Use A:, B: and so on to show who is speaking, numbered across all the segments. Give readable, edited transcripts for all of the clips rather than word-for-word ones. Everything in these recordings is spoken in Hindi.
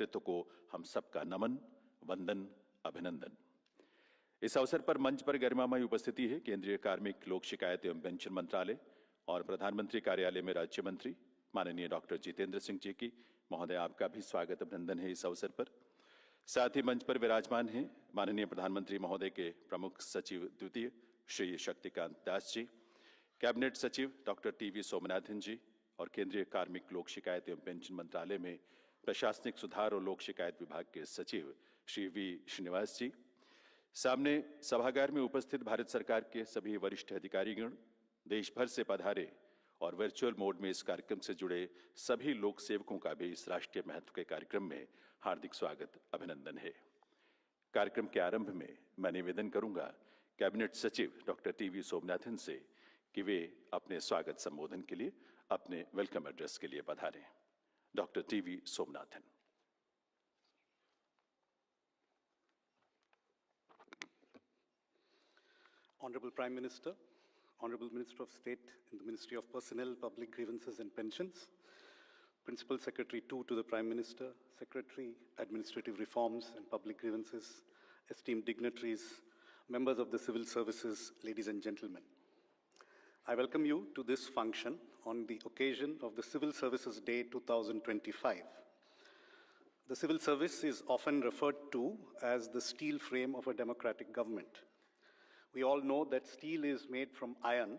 A: नेतृत्व को हम सबका नमन, वंदन, अभिनंदन। इस अवसर पर मंच पर गरिमामयी उपस्थिति है केंद्रीय कार्मिक लोक शिकायत एवं पेंशन मंत्रालय और प्रधानमंत्री कार्यालय में राज्य मंत्री माननीय डॉक्टर जितेंद्र सिंह जी की। महोदय, आपका भी स्वागत अभिनंदन है इस अवसर पर। साथ ही मंच पर विराजमान हैं माननीय प्रधानमंत्री महोदय के प्रमुख सचिव द्वितीय श्री शक्तिकांत दास जी, कैबिनेट सचिव डॉक्टर टीवी सोमनाथन जी और केंद्रीय कार्मिक लोक शिकायत एवं पेंशन मंत्रालय में प्रशासनिक सुधार और लोक शिकायत विभाग के सचिव श्री वी श्रीनिवास जी। सामने सभागार में उपस्थित भारत सरकार के सभी वरिष्ठ अधिकारीगण, देश भर से पधारे और वर्चुअल मोड में इस कार्यक्रम से जुड़े सभी लोक सेवकों का भी इस राष्ट्रीय महत्व के कार्यक्रम में हार्दिक स्वागत अभिनंदन है। कार्यक्रम के आरंभ में मैं निवेदन करूंगा कैबिनेट सचिव डॉक्टर टीवी सोमनाथन से कि वे अपने स्वागत संबोधन के लिए अपने वेलकम एड्रेस के लिए पधारें। Doctor TV Somanathan.
B: Honorable Prime Minister, Honorable Minister of State in the Ministry of Personnel, Public Grievances and Pensions, Principal Secretary 2 to the Prime Minister, Secretary, Administrative Reforms and Public Grievances, esteemed dignitaries, members of the civil services, ladies and gentlemen. I welcome you to this function on the occasion of the Civil Services Day 2025. The civil service is often referred to as the steel frame of a democratic government. We all know that steel is made from iron.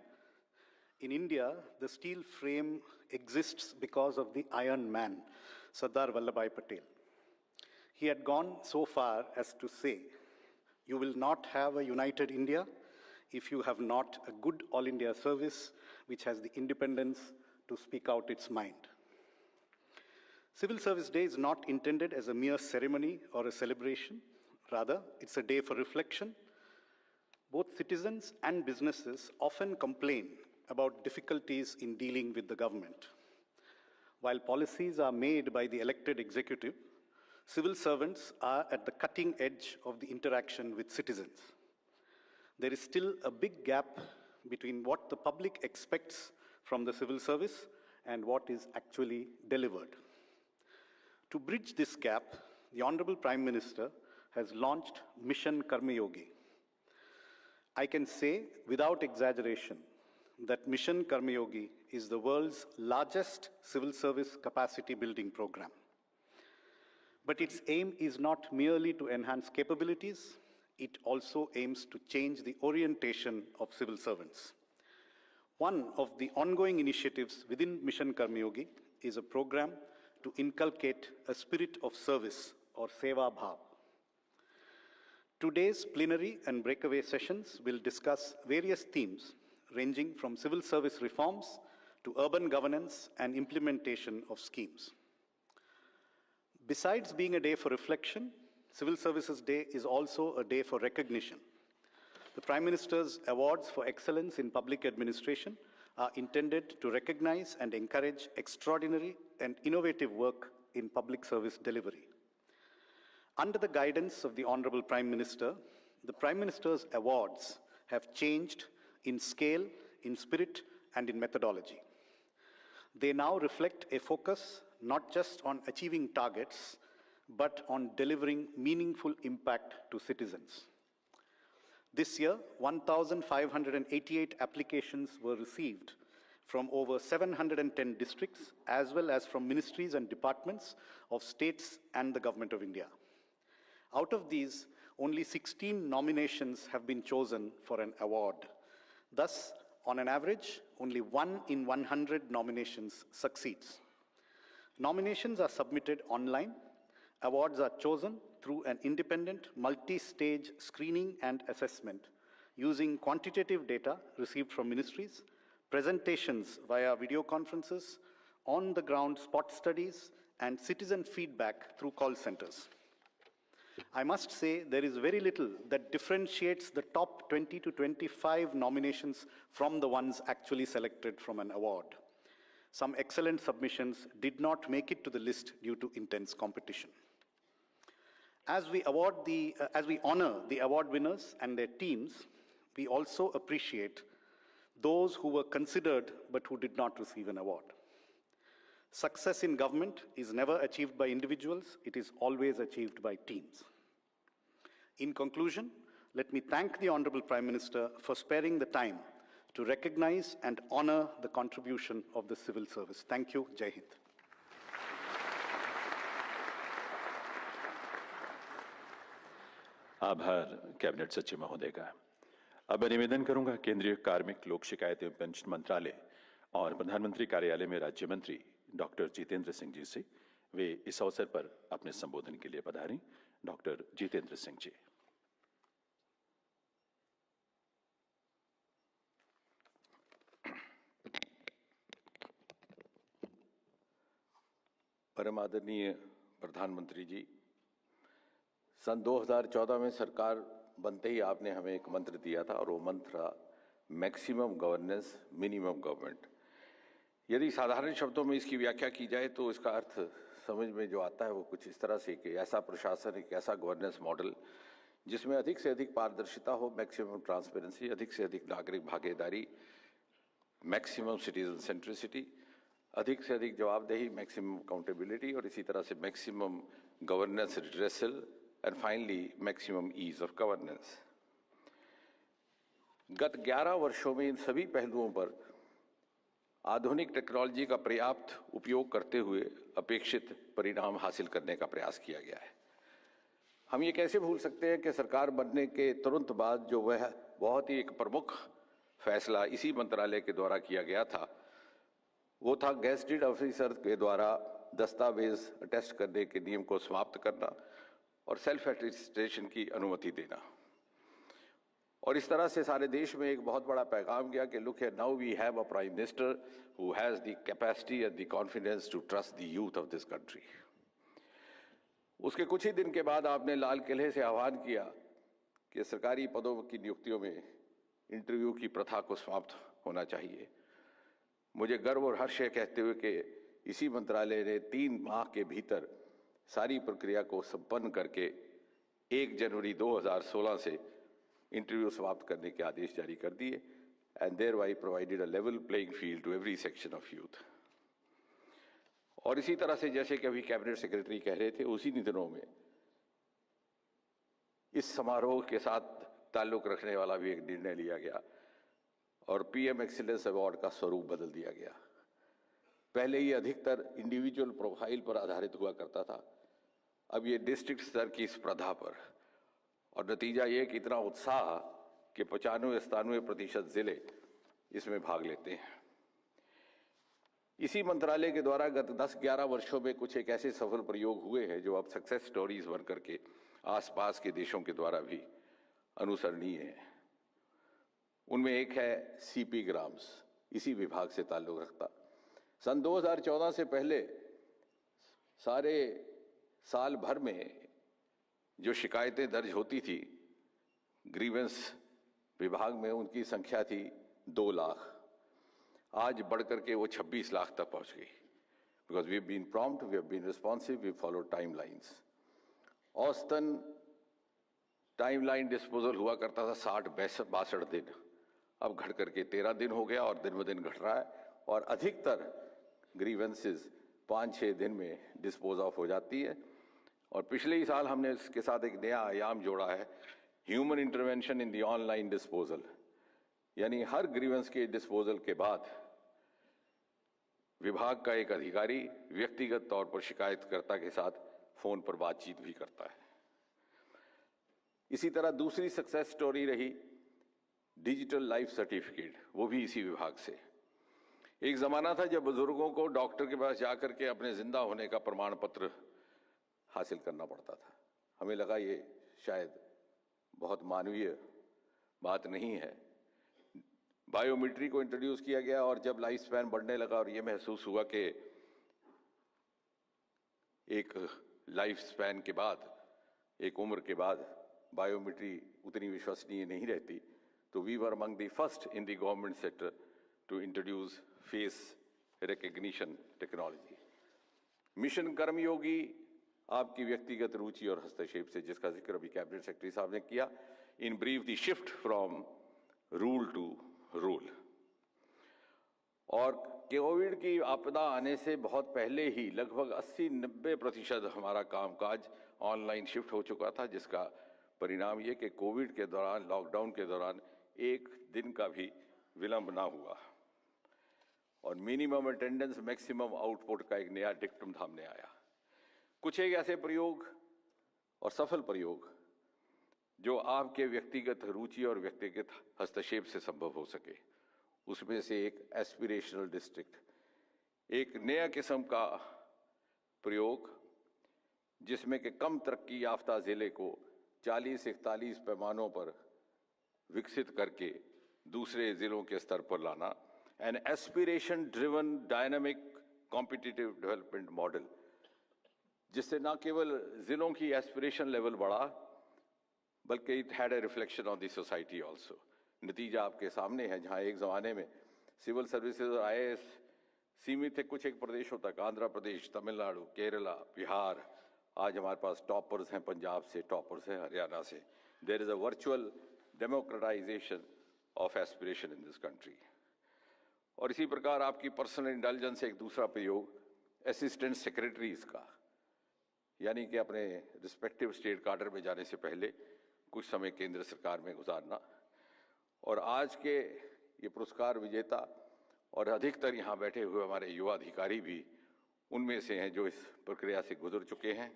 B: In India, the steel frame exists because of the Iron Man, Sardar Vallabhbhai Patel. He had gone so far as to say, "You will not have a united India if you have not a good All India service which has the independence to speak out its mind." Civil Service Day is not intended as a mere ceremony or a celebration. Rather, it's a day for reflection. Both citizens and businesses often complain about difficulties in dealing with the government. While policies are made by the elected executive, civil servants are at the cutting edge of the interaction with citizens. There is still a big gap between what the public expects from the civil service and what is actually delivered. To bridge this gap, the Honorable Prime Minister has launched Mission Karmayogi. I can say without exaggeration that Mission Karmayogi is the world's largest civil service capacity building program. But its aim is not merely to enhance capabilities, it also aims to change the orientation of civil servants. One of the ongoing initiatives within Mission Karmayogi is a program to inculcate a spirit of service or Seva Bhav. Today's plenary and breakaway sessions will discuss various themes ranging from civil service reforms to urban governance and implementation of schemes. Besides being a day for reflection, Civil Services Day is also a day for recognition. The Prime Minister's Awards for Excellence in Public Administration are intended to recognize and encourage extraordinary and innovative work in public service delivery. Under the guidance of the Honorable Prime Minister, the Prime Minister's awards have changed in scale, in spirit, and in methodology. They now reflect a focus not just on achieving targets, but on delivering meaningful impact to citizens. This year, 1,588 applications were received from over 710 districts, as well as from ministries and departments of states and the Government of India. Out of these, only 16 nominations have been chosen for an award. Thus, on an average, only 1 in 100 nominations succeeds. Nominations are submitted online. Awards are chosen through an independent, multi-stage screening and assessment using quantitative data received from ministries, presentations via video conferences, on-the-ground spot studies, and citizen feedback through call centers. I must say there is very little that differentiates the top 20 to 25 nominations from the ones actually selected from an award. Some excellent submissions did not make it to the list due to intense competition. As we honor the award winners and their teams, we also appreciate those who were considered but who did not receive an award. Success in government is never achieved by individuals, it is always achieved by teams. In conclusion, let me thank the Honorable Prime Minister for sparing the time to recognize and honor the contribution of the civil service. Thank you. Jai Hind.
A: आभार कैबिनेट सचिव महोदय का। अब मैं निवेदन करूंगा केंद्रीय कार्मिक लोक शिकायत एवं पेंशन मंत्रालय और प्रधानमंत्री कार्यालय में राज्य मंत्री डॉक्टर जितेंद्र सिंह जी से। वे इस अवसर पर अपने संबोधन के लिए पधारें। डॉक्टर जितेंद्र सिंह जी।
C: परम आदरणीय प्रधानमंत्री जी, सन 2014 में सरकार बनते ही आपने हमें एक मंत्र दिया था और वो मंत्र था मैक्सिमम गवर्नेंस मिनिमम गवर्नमेंट। यदि साधारण शब्दों में इसकी व्याख्या की जाए तो इसका अर्थ समझ में जो आता है वो कुछ इस तरह से कि ऐसा प्रशासन, एक ऐसा गवर्नेंस मॉडल जिसमें अधिक से अधिक पारदर्शिता हो, मैक्सिमम ट्रांसपेरेंसी, अधिक से अधिक नागरिक भागीदारी, मैक्सिमम सिटीजन सेंट्रिसिटी, अधिक से अधिक जवाबदेही, मैक्सिमम अकाउंटेबिलिटी और इसी तरह से maximum governance redressal and finally maximum ease of governance. गत 11 वर्षों में इन सभी पहलुओं पर आधुनिक टेक्नोलॉजी का पर्याप्त उपयोग करते हुए अपेक्षित परिणाम हासिल करने का प्रयास किया गया है। हम ये कैसे भूल सकते हैं कि सरकार बनने के तुरंत बाद जो वह बहुत ही एक प्रमुख फैसला इसी मंत्रालय के द्वारा किया गया था, वो था गेजेटेड ऑफिसर के द्वारा दस्तावेज अटेस्ट करने के नियम को समाप्त करना और सेल्फ अटेस्टेशन की अनुमति देना। और इस तरह से सारे देश में एक बहुत बड़ा पैगाम गया कि look here, now we have a prime minister who has the capacity and the confidence to trust the youth of this country. उसके कुछ ही दिन के बाद आपने लाल किले से आह्वान किया कि सरकारी पदों की नियुक्तियों में इंटरव्यू की प्रथा को समाप्त होना चाहिए। मुझे गर्व और हर्ष है कहते हुए कि इसी मंत्रालय ने 3 माह के भीतर सारी प्रक्रिया को संपन्न करके 1 जनवरी 2016 से इंटरव्यू समाप्त करने के आदेश जारी कर दिए and thereby provided a level playing field to every section of youth. और इसी तरह से जैसे कि अभी कैबिनेट सेक्रेटरी कह रहे थे, उसी दिनों में इस समारोह के साथ ताल्लुक रखने वाला भी एक निर्णय लिया गया और पीएम एक्सीलेंस अवार्ड का स्वरूप बदल दिया गया। पहले ये अधिकतर इंडिविजुअल प्रोफाइल पर आधारित हुआ करता था, अब ये डिस्ट्रिक्ट स्तर की स्पर्धा पर, और नतीजा ये कि इतना उत्साह कि 95-97% जिले इसमें भाग लेते हैं। इसी मंत्रालय के द्वारा गत 10-11 वर्षों में कुछ एक ऐसे सफल प्रयोग हुए हैं जो अब सक्सेस स्टोरीज बन करके आसपास के देशों के द्वारा भी अनुसरणीय है। उनमें एक है सीपी ग्राम्स, इसी विभाग से ताल्लुक रखता। सन 2014 से पहले सारे साल भर में जो शिकायतें दर्ज होती थी ग्रीवेंस विभाग में, उनकी संख्या थी 2 लाख। आज बढ़कर के वो 26 लाख तक पहुंच गई। Because we have been prompt, we have been responsive, we follow timelines. औसतन टाइमलाइन डिस्पोजल हुआ करता था 60-62 दिन, अब घट करके 13 दिन हो गया और दिन ब दिन घट रहा है। और अधिकतर ग्रीवेंसेस 5-6 दिन में डिस्पोज ऑफ हो जाती है। और पिछले ही साल हमने इसके साथ एक नया आयाम जोड़ा है, human intervention in the online disposal. यानी हर ग्रीवेंस के डिस्पोजल के बाद विभाग का एक अधिकारी व्यक्तिगत तौर पर शिकायतकर्ता के साथ फोन पर बातचीत भी करता है। इसी तरह दूसरी सक्सेस स्टोरी रही डिजिटल लाइफ सर्टिफिकेट, वो भी इसी विभाग से। एक जमाना था जब बुजुर्गों को डॉक्टर के पास जाकर के अपने जिंदा होने का प्रमाण पत्र हासिल करना पड़ता था। हमें लगा ये शायद बहुत मानवीय बात नहीं है। बायोमेट्री को इंट्रोड्यूस किया गया और जब लाइफ स्पैन बढ़ने लगा और ये महसूस हुआ कि एक लाइफ स्पैन के बाद, एक उम्र के बाद बायोमेट्री उतनी विश्वसनीय नहीं रहती, तो we were among the first in the government sector to introduce face recognition technology. Mission Karmayogi आपकी व्यक्तिगत रुचि और हस्तक्षेप से, जिसका जिक्र अभी कैबिनेट सेक्रेटरी साहब ने किया, in brief the shift from rule to rule. और कोविड की आपदा आने से बहुत पहले ही लगभग 80-90% हमारा कामकाज ऑनलाइन शिफ्ट हो चुका था, जिसका परिणाम ये कि कोविड के दौरान, लॉकडाउन के दौरान एक दिन का भी विलंब ना हुआ और मिनिमम अटेंडेंस मैक्सिमम आउटपुट का एक नया डिक्टम सामने आया। कुछ एक ऐसे प्रयोग और सफल प्रयोग जो आपके व्यक्तिगत रुचि और व्यक्तिगत हस्तक्षेप से संभव हो सके, उसमें से एक एस्पिरेशनल डिस्ट्रिक्ट, एक नया किस्म का प्रयोग जिसमें कि कम तरक्की याफ्ता जिले को 40-41 पैमानों पर विकसित करके दूसरे जिलों के स्तर पर लाना, N aspiration driven dynamic competitive development model, जिससे न केवल जिलों की एस्पिरेशन लेवल बढ़ा बल्कि it had a reflection on the society also. नतीजा आपके सामने है, जहां एक जमाने में सिविल सर्विसेज और IAS सीमित थे कुछ एक प्रदेशों तक, आंध्र प्रदेश, तमिलनाडु, केरला, बिहार, आज हमारे पास टॉपर्स हैं पंजाब से, टॉपर्स हैं हरियाणा से। There is a virtual democratisation of aspiration in this country. और इसी प्रकार आपकी पर्सनल इंटेलिजेंस एक दूसरा प्रयोग असिस्टेंट सेक्रेटरीज का, यानी कि अपने रिस्पेक्टिव स्टेट कार्डर में जाने से पहले कुछ समय केंद्र सरकार में गुजारना। और आज के ये पुरस्कार विजेता और अधिकतर यहाँ बैठे हुए हमारे युवा अधिकारी भी उनमें से हैं जो इस प्रक्रिया से गुजर चुके हैं।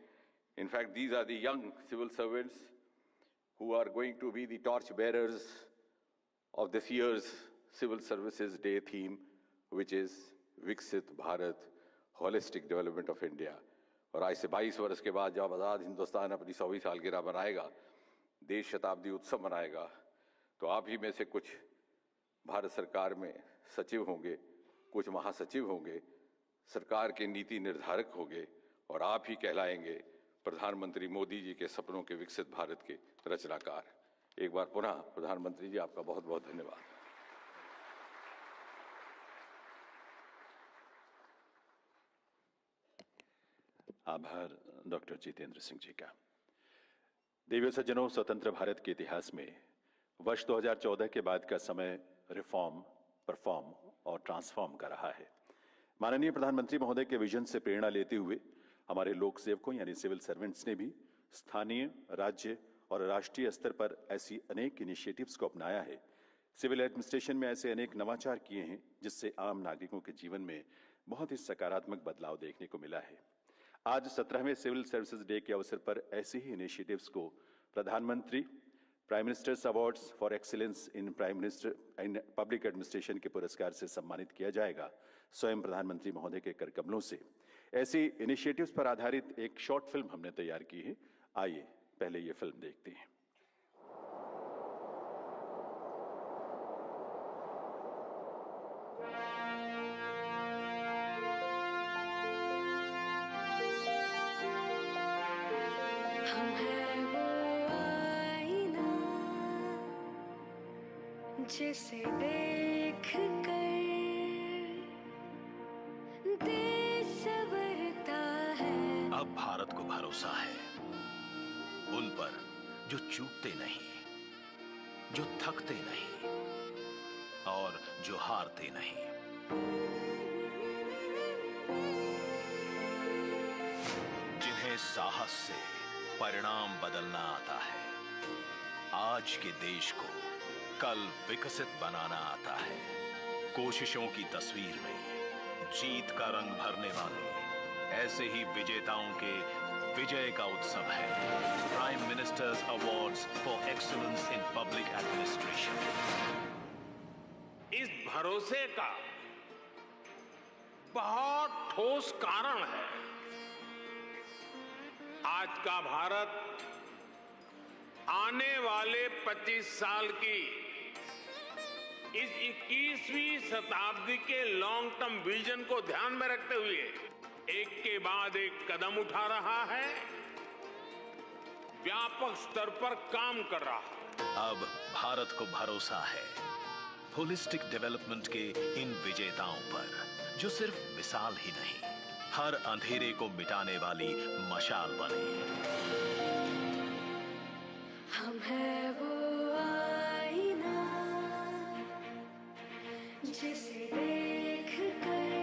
C: In fact these are the young civil servants who are going to be the torch bearers of this year's Civil Services Day theme, which is Viksit Bharat, Holistic Development of India. और आज से 22 वर्ष के बाद जब आज़ाद हिंदुस्तान अपनी 100वीं सालगिरह मनाएगा, देश शताब्दी उत्सव मनाएगा, तो आप ही में से कुछ भारत सरकार में सचिव होंगे, कुछ महासचिव होंगे, सरकार के नीति निर्धारक होंगे और आप ही कहलाएंगे प्रधानमंत्री मोदी जी के सपनों के विकसित भारत के रचनाकार। एक बार पुनः प्रधानमंत्री जी आपका बहुत बहुत धन्यवाद।
A: आभार डॉक्टर जितेंद्र सिंह जी का। देवियों सज्जनों, स्वतंत्र भारत के इतिहास में वर्ष 2014 के बाद का समय रिफॉर्म, परफॉर्म और ट्रांसफॉर्म का रहा है। माननीय प्रधानमंत्री महोदय के विजन से प्रेरणा लेते हुए हमारे लोक सेवकों यानी सिविल सर्वेंट्स ने भी स्थानीय, राज्य और राष्ट्रीय स्तर पर ऐसी अनेक इनिशिएटिव्स को अपनाया है। सिविल एडमिनिस्ट्रेशन में ऐसे अनेक नवाचार किए हैं जिससे आम नागरिकों के जीवन में बहुत ही सकारात्मक बदलाव देखने को मिला है। आज 17वें सिविल सर्विसेज डे के अवसर पर ऐसे ही इनिशिएटिव्स को प्रधानमंत्री prime ministers awards for excellence in public administration के पुरस्कार से सम्मानित किया जाएगा, स्वयं प्रधानमंत्री महोदय के कर कमलों से। ऐसी इनिशिएटिव्स पर आधारित एक शॉर्ट फिल्म हमने तैयार की है। आइए पहले ये फिल्म देखते हैं।
D: हम हैं वो आईना जिसे देख कर देश संवरता है।
E: अब भारत को भरोसा है उन पर जो चूकते नहीं, जो थकते नहीं और जो हारते नहीं। जिन्हें साहस से परिणाम बदलना आता है। आज के देश को कल विकसित बनाना आता है। कोशिशों की तस्वीर में जीत का रंग भरने वाले ऐसे ही विजेताओं के विजय का उत्सव है prime ministers awards for excellence in public administration.
F: इस भरोसे का बहुत ठोस कारण है आज का भारत आने वाले 25 साल की इस 21वीं शताब्दी के लॉन्ग टर्म विजन को ध्यान में रखते हुए एक के बाद एक कदम उठा रहा है, व्यापक स्तर पर काम कर रहा है।
E: अब भारत को भरोसा है होलिस्टिक डेवलपमेंट के इन विजेताओं पर, जो सिर्फ मिसाल ही नहीं, हर अंधेरे को मिटाने वाली मशाल बने।
D: हम हैं वो आईना जिसे देख कर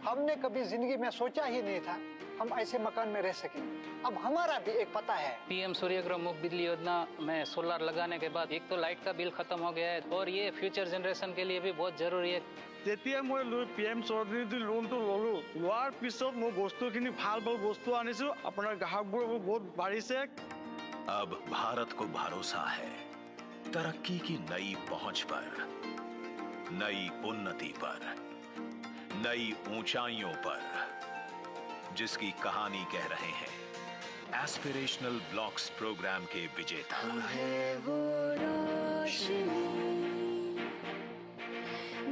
G: हमने कभी जिंदगी में सोचा ही नहीं था हम ऐसे मकान में रह सकेंगे। अब हमारा भी एक पता है।
H: पीएम सूर्यग्रह मुफ्त बिजली योजना में सोलर लगाने के बाद एक तो लाइट का बिल खत्म हो गया है और ये फ्यूचर जनरेशन के लिए भी बहुत जरूरी है।
I: যেতিয়া মই PM সৌৰনিধি লোনটো ললো, লোৱাৰ পিছত মই বস্তুখিনি ভাল বস্তু আনিছো, আপোনাৰ গ্ৰাহকবোৰ বহুত বাঢ়িছে।
E: अब भारत को भरोसा है तरक्की की नई पहुंच पर, नई उन्नति पर, नई ऊंचाइयों पर, जिसकी कहानी कह रहे हैं एस्पिरेशनल ब्लॉक्स प्रोग्राम के विजेता।
D: है वो रोशनी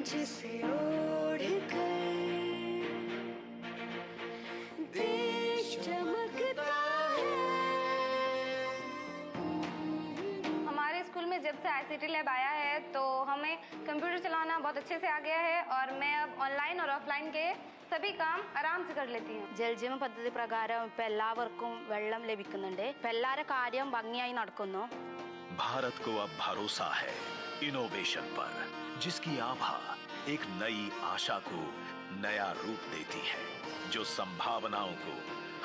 D: जिसे ओढ़ कर देश चमकता है।
J: हमारे स्कूल में जब से ICT लैब आया है तो हमें कंप्यूटर चलाना बहुत अच्छे से आ गया है और मैं अब ऑनलाइन और ऑफलाइन के सभी काम आराम से कर लेती हूँ।
K: ജലജീവ പദ്ധതി പ്രകാരം ഇപ്പൊ എല്ലാവർക്കും വെള്ളം ലഭിക്കുന്നുണ്ട്। ഇപ്പൊ എല്ലാവരുടെ കാര്യം ഭംഗിയായി നടക്കുന്നു।
E: भारत को अब भरोसा है इनोवेशन पर, जिसकी आभा एक नई आशा को नया रूप देती है, जो संभावनाओं को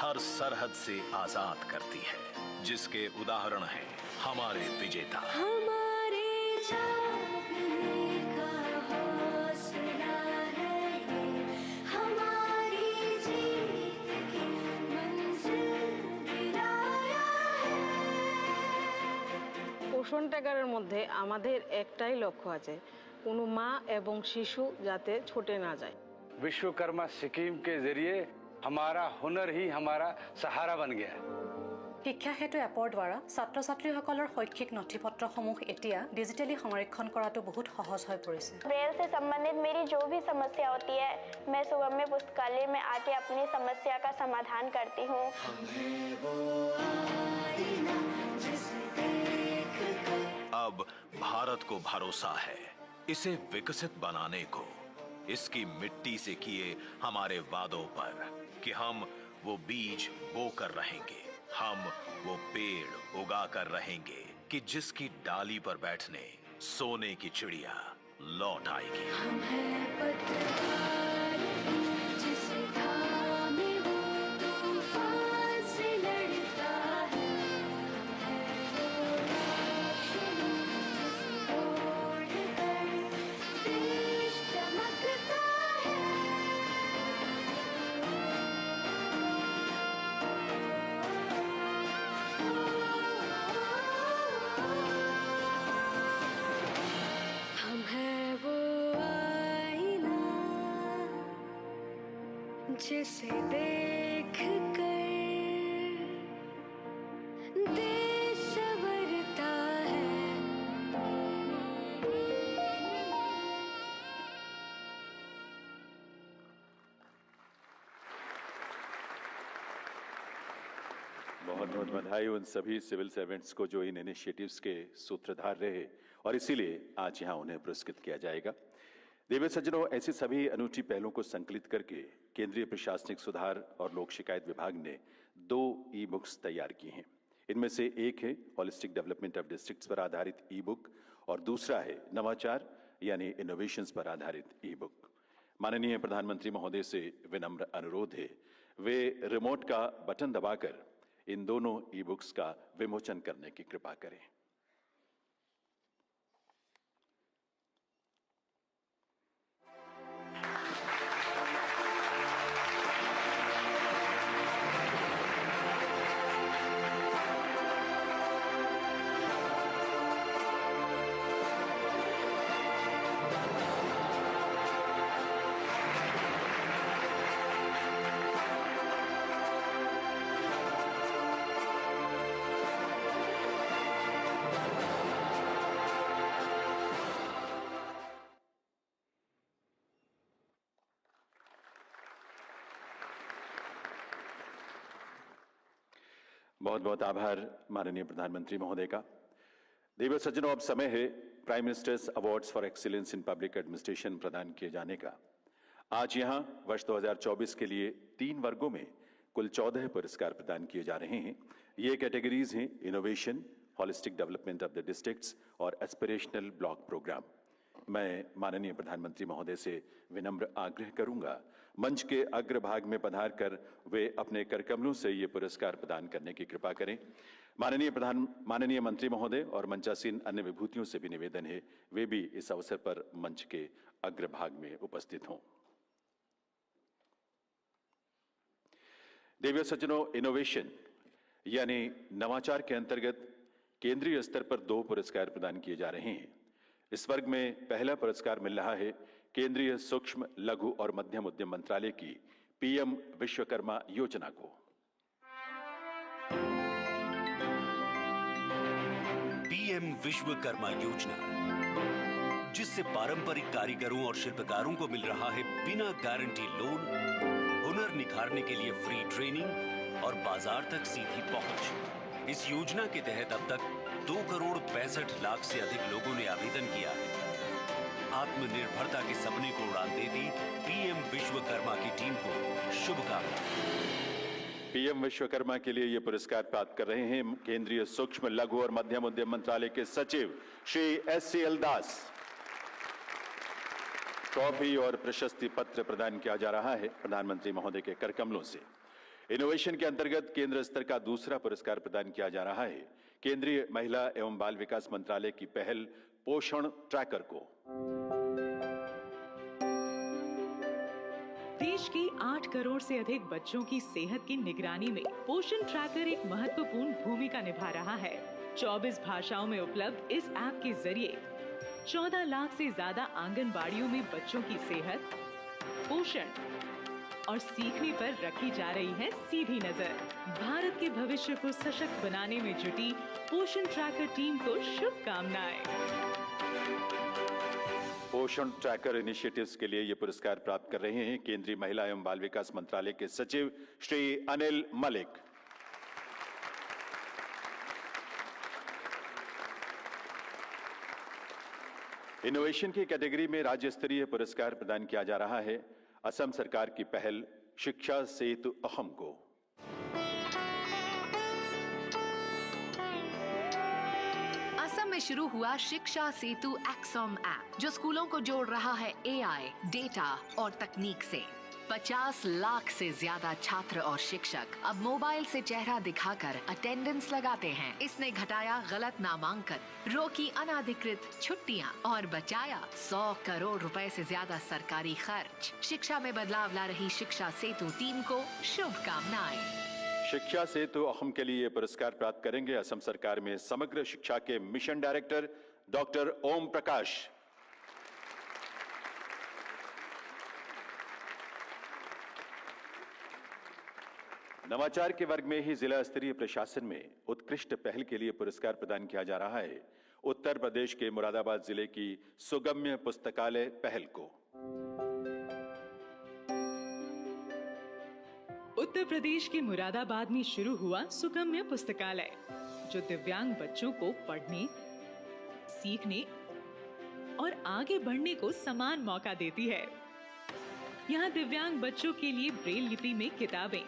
E: हर सरहद से आजाद करती है, जिसके उदाहरण हैं हमारे विजेता।
D: हमारे जागने का हौसला है ये, हमारी जीत की मंजिल गिराया है।
L: পোষণ ট্যাগারের মধ্যে আমাদের একটাই লক্ষ্য আছে, কোনো মা এবং শিশু যাতে ছুটে না যায়।
I: विश्वकर्मा स्कीम के जरिए हमारा हुनर ही हमारा सहारा बन गया है।
M: শিক্ষা সেতু এপৰ দ্বাৰা ছাত্ৰ ছাত্ৰীসকলৰ শৈক্ষিক নথিপত্ৰসমূহ এতিয়া ডিজিটেলি সংৰক্ষণ কৰাটো বহুত সহজ হৈ পৰিছে।
J: ब्रेल से संबंधित मेरी जो भी समस्या होती है मैं सुगम्य पुस्तकालय में आके अपनी समस्या का समाधान करती हूँ।
E: अब भारत को भरोसा है इसे विकसित बनाने को, इसकी मिट्टी से किए हमारे वादों पर कि हम वो बीज बो कर रहेंगे, हम वो पेड़ उगा कर रहेंगे कि जिसकी डाली पर बैठने सोने की चिड़िया लौट आएगी।
D: हम हैं पतवार जिसे थामे वो तूफान से लड़ता है। हम हैं वो रोशनी जिसे ओढ़ कर देश चमकता है। हम हैं वो आईना जिसे देख कर देश संवरता है।
A: बहुत बहुत बधाई उन सभी सिविल सर्वेंट्स को जो इन इनिशिएटिव्स के सूत्रधार रहे और इसीलिए आज यहाँ उन्हें पुरस्कृत किया जाएगा। देवी सज्जनों, ऐसी सभी अनूठी पहलों को संकलित करके केंद्रीय प्रशासनिक सुधार और लोक शिकायत विभाग ने 2 ई-बुक्स तैयार की हैं। इनमें से एक है होलिस्टिक डेवलपमेंट ऑफ डिस्ट्रिक्ट्स पर आधारित ई-बुक और दूसरा है नवाचार यानी इनोवेशंस पर आधारित ई-बुक। माननीय प्रधानमंत्री महोदय से विनम्र अनुरोध है वे रिमोट का बटन दबाकर इन दोनों ई-बुक्स का विमोचन करने की कृपा करें। बहुत बहुत आभार माननीय प्रधानमंत्री महोदय का। देवी सज्जनों, अब समय है prime ministers awards for excellence in public administration प्रदान किए जाने का। आज यहां वर्ष 2024 के लिए 3 वर्गों में कुल 14 पुरस्कार प्रदान किए जा रहे हैं। ये कैटेगरीज हैं innovation, holistic development of the districts और एस्पिरेशनल ब्लॉक प्रोग्राम। मैं माननीय प्रधानमंत्री महोदय से विनम्र आग्रह करूंगा मंच के अग्रभाग में पधार कर वे अपने करकमलों से ये पुरस्कार प्रदान करने की कृपा करें। माननीय मंत्री महोदय और मंचासीन अन्य विभूतियों से भी निवेदन है वे भी इस अवसर पर मंच के अग्रभाग में उपस्थित हों। देवियों सज्जनों, इनोवेशन यानी नवाचार के अंतर्गत केंद्रीय स्तर पर 2 पुरस्कार प्रदान किए जा रहे हैं। इस वर्ग में पहला पुरस्कार मिल रहा है केंद्रीय सूक्ष्म, लघु और मध्यम उद्यम मंत्रालय की पीएम विश्वकर्मा योजना को।
N: पीएम विश्वकर्मा योजना, जिससे पारंपरिक कारीगरों और शिल्पकारों को मिल रहा है बिना गारंटी लोन, हुनर निखारने के लिए फ्री ट्रेनिंग और बाजार तक सीधी पहुंच। इस योजना के तहत अब तक 2,65,00,000 से अधिक लोगों ने आवेदन किया है। आत्मनिर्भरता के सपने को उड़ान दे दी पीएम विश्वकर्मा की टीम को शुभकामनाएं।
A: पीएम विश्वकर्मा के लिए ये पुरस्कार प्राप्त कर रहे हैं केंद्रीय सूक्ष्म, लघु और मध्यम उद्यम मंत्रालय के सचिव श्री SCL दास। ट्रॉफी और प्रशस्ति पत्र प्रदान किया जा रहा है प्रधानमंत्री महोदय के करकमलों से। इनोवेशन के अंतर्गत केंद्र स्तर का दूसरा पुरस्कार प्रदान किया जा रहा है केंद्रीय महिला एवं बाल विकास मंत्रालय की पहल पोषण ट्रैकर को।
O: देश के 8 करोड़ से अधिक बच्चों की सेहत की निगरानी में पोषण ट्रैकर एक महत्वपूर्ण भूमिका निभा रहा है। 24 भाषाओं में उपलब्ध इस ऐप के जरिए 14 लाख से ज्यादा आंगनबाड़ियों में बच्चों की सेहत, पोषण और सीखने पर रखी जा रही है सीधी नजर। भारत के भविष्य को सशक्त बनाने में जुटी पोषण ट्रैकर टीम को शुभकामनाएं।
A: पोषण ट्रैकर इनिशिएटिव्स के लिए ये पुरस्कार प्राप्त कर रहे हैं केंद्रीय महिला एवं बाल विकास मंत्रालय के सचिव श्री अनिल मलिक। इनोवेशन की कैटेगरी में राज्य स्तरीय पुरस्कार प्रदान किया जा रहा है असम सरकार की पहल शिक्षा सेतु अहम को।
P: असम में शुरू हुआ शिक्षा सेतु एक्सॉम ऐप, जो स्कूलों को जोड़ रहा है AI, डेटा और तकनीक से। 50 लाख से ज्यादा छात्र और शिक्षक अब मोबाइल से चेहरा दिखाकर अटेंडेंस लगाते हैं। इसने घटाया गलत नामांकन, रोकी अनाधिकृत छुट्टियां और बचाया 100 करोड़ रुपए से ज्यादा सरकारी खर्च। शिक्षा में बदलाव ला रही शिक्षा सेतु टीम को शुभकामनाएं।
A: शिक्षा सेतु अहम के लिए पुरस्कार प्राप्त करेंगे असम सरकार में समग्र शिक्षा के mission director doctor Om Prakash. नवाचार के वर्ग में ही जिला स्तरीय प्रशासन में उत्कृष्ट पहल के लिए पुरस्कार प्रदान किया जा रहा है उत्तर प्रदेश के मुरादाबाद जिले की सुगम्य पुस्तकालय पहल को।
O: उत्तर प्रदेश के मुरादाबाद में शुरू हुआ सुगम्य पुस्तकालय, जो दिव्यांग बच्चों को पढ़ने, सीखने और आगे बढ़ने को समान मौका देती है। यहाँ दिव्यांग बच्चों के लिए ब्रेल लिपि में किताबें,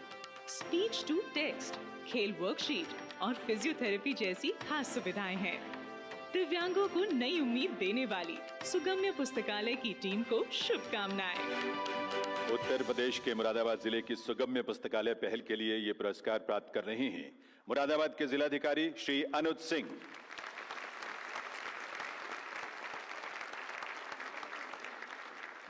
O: स्पीच टू टेक्स्ट, खेल वर्कशीट और फिजियोथेरेपी जैसी खास सुविधाएं हैं। दिव्यांगों को नई उम्मीद देने वाली सुगम्य पुस्तकालय की टीम को शुभकामनाएं।
A: उत्तर प्रदेश के मुरादाबाद जिले की सुगम्य पुस्तकालय पहल के लिए ये पुरस्कार प्राप्त कर रहे हैं मुरादाबाद के जिलाधिकारी श्री अनुज सिंह।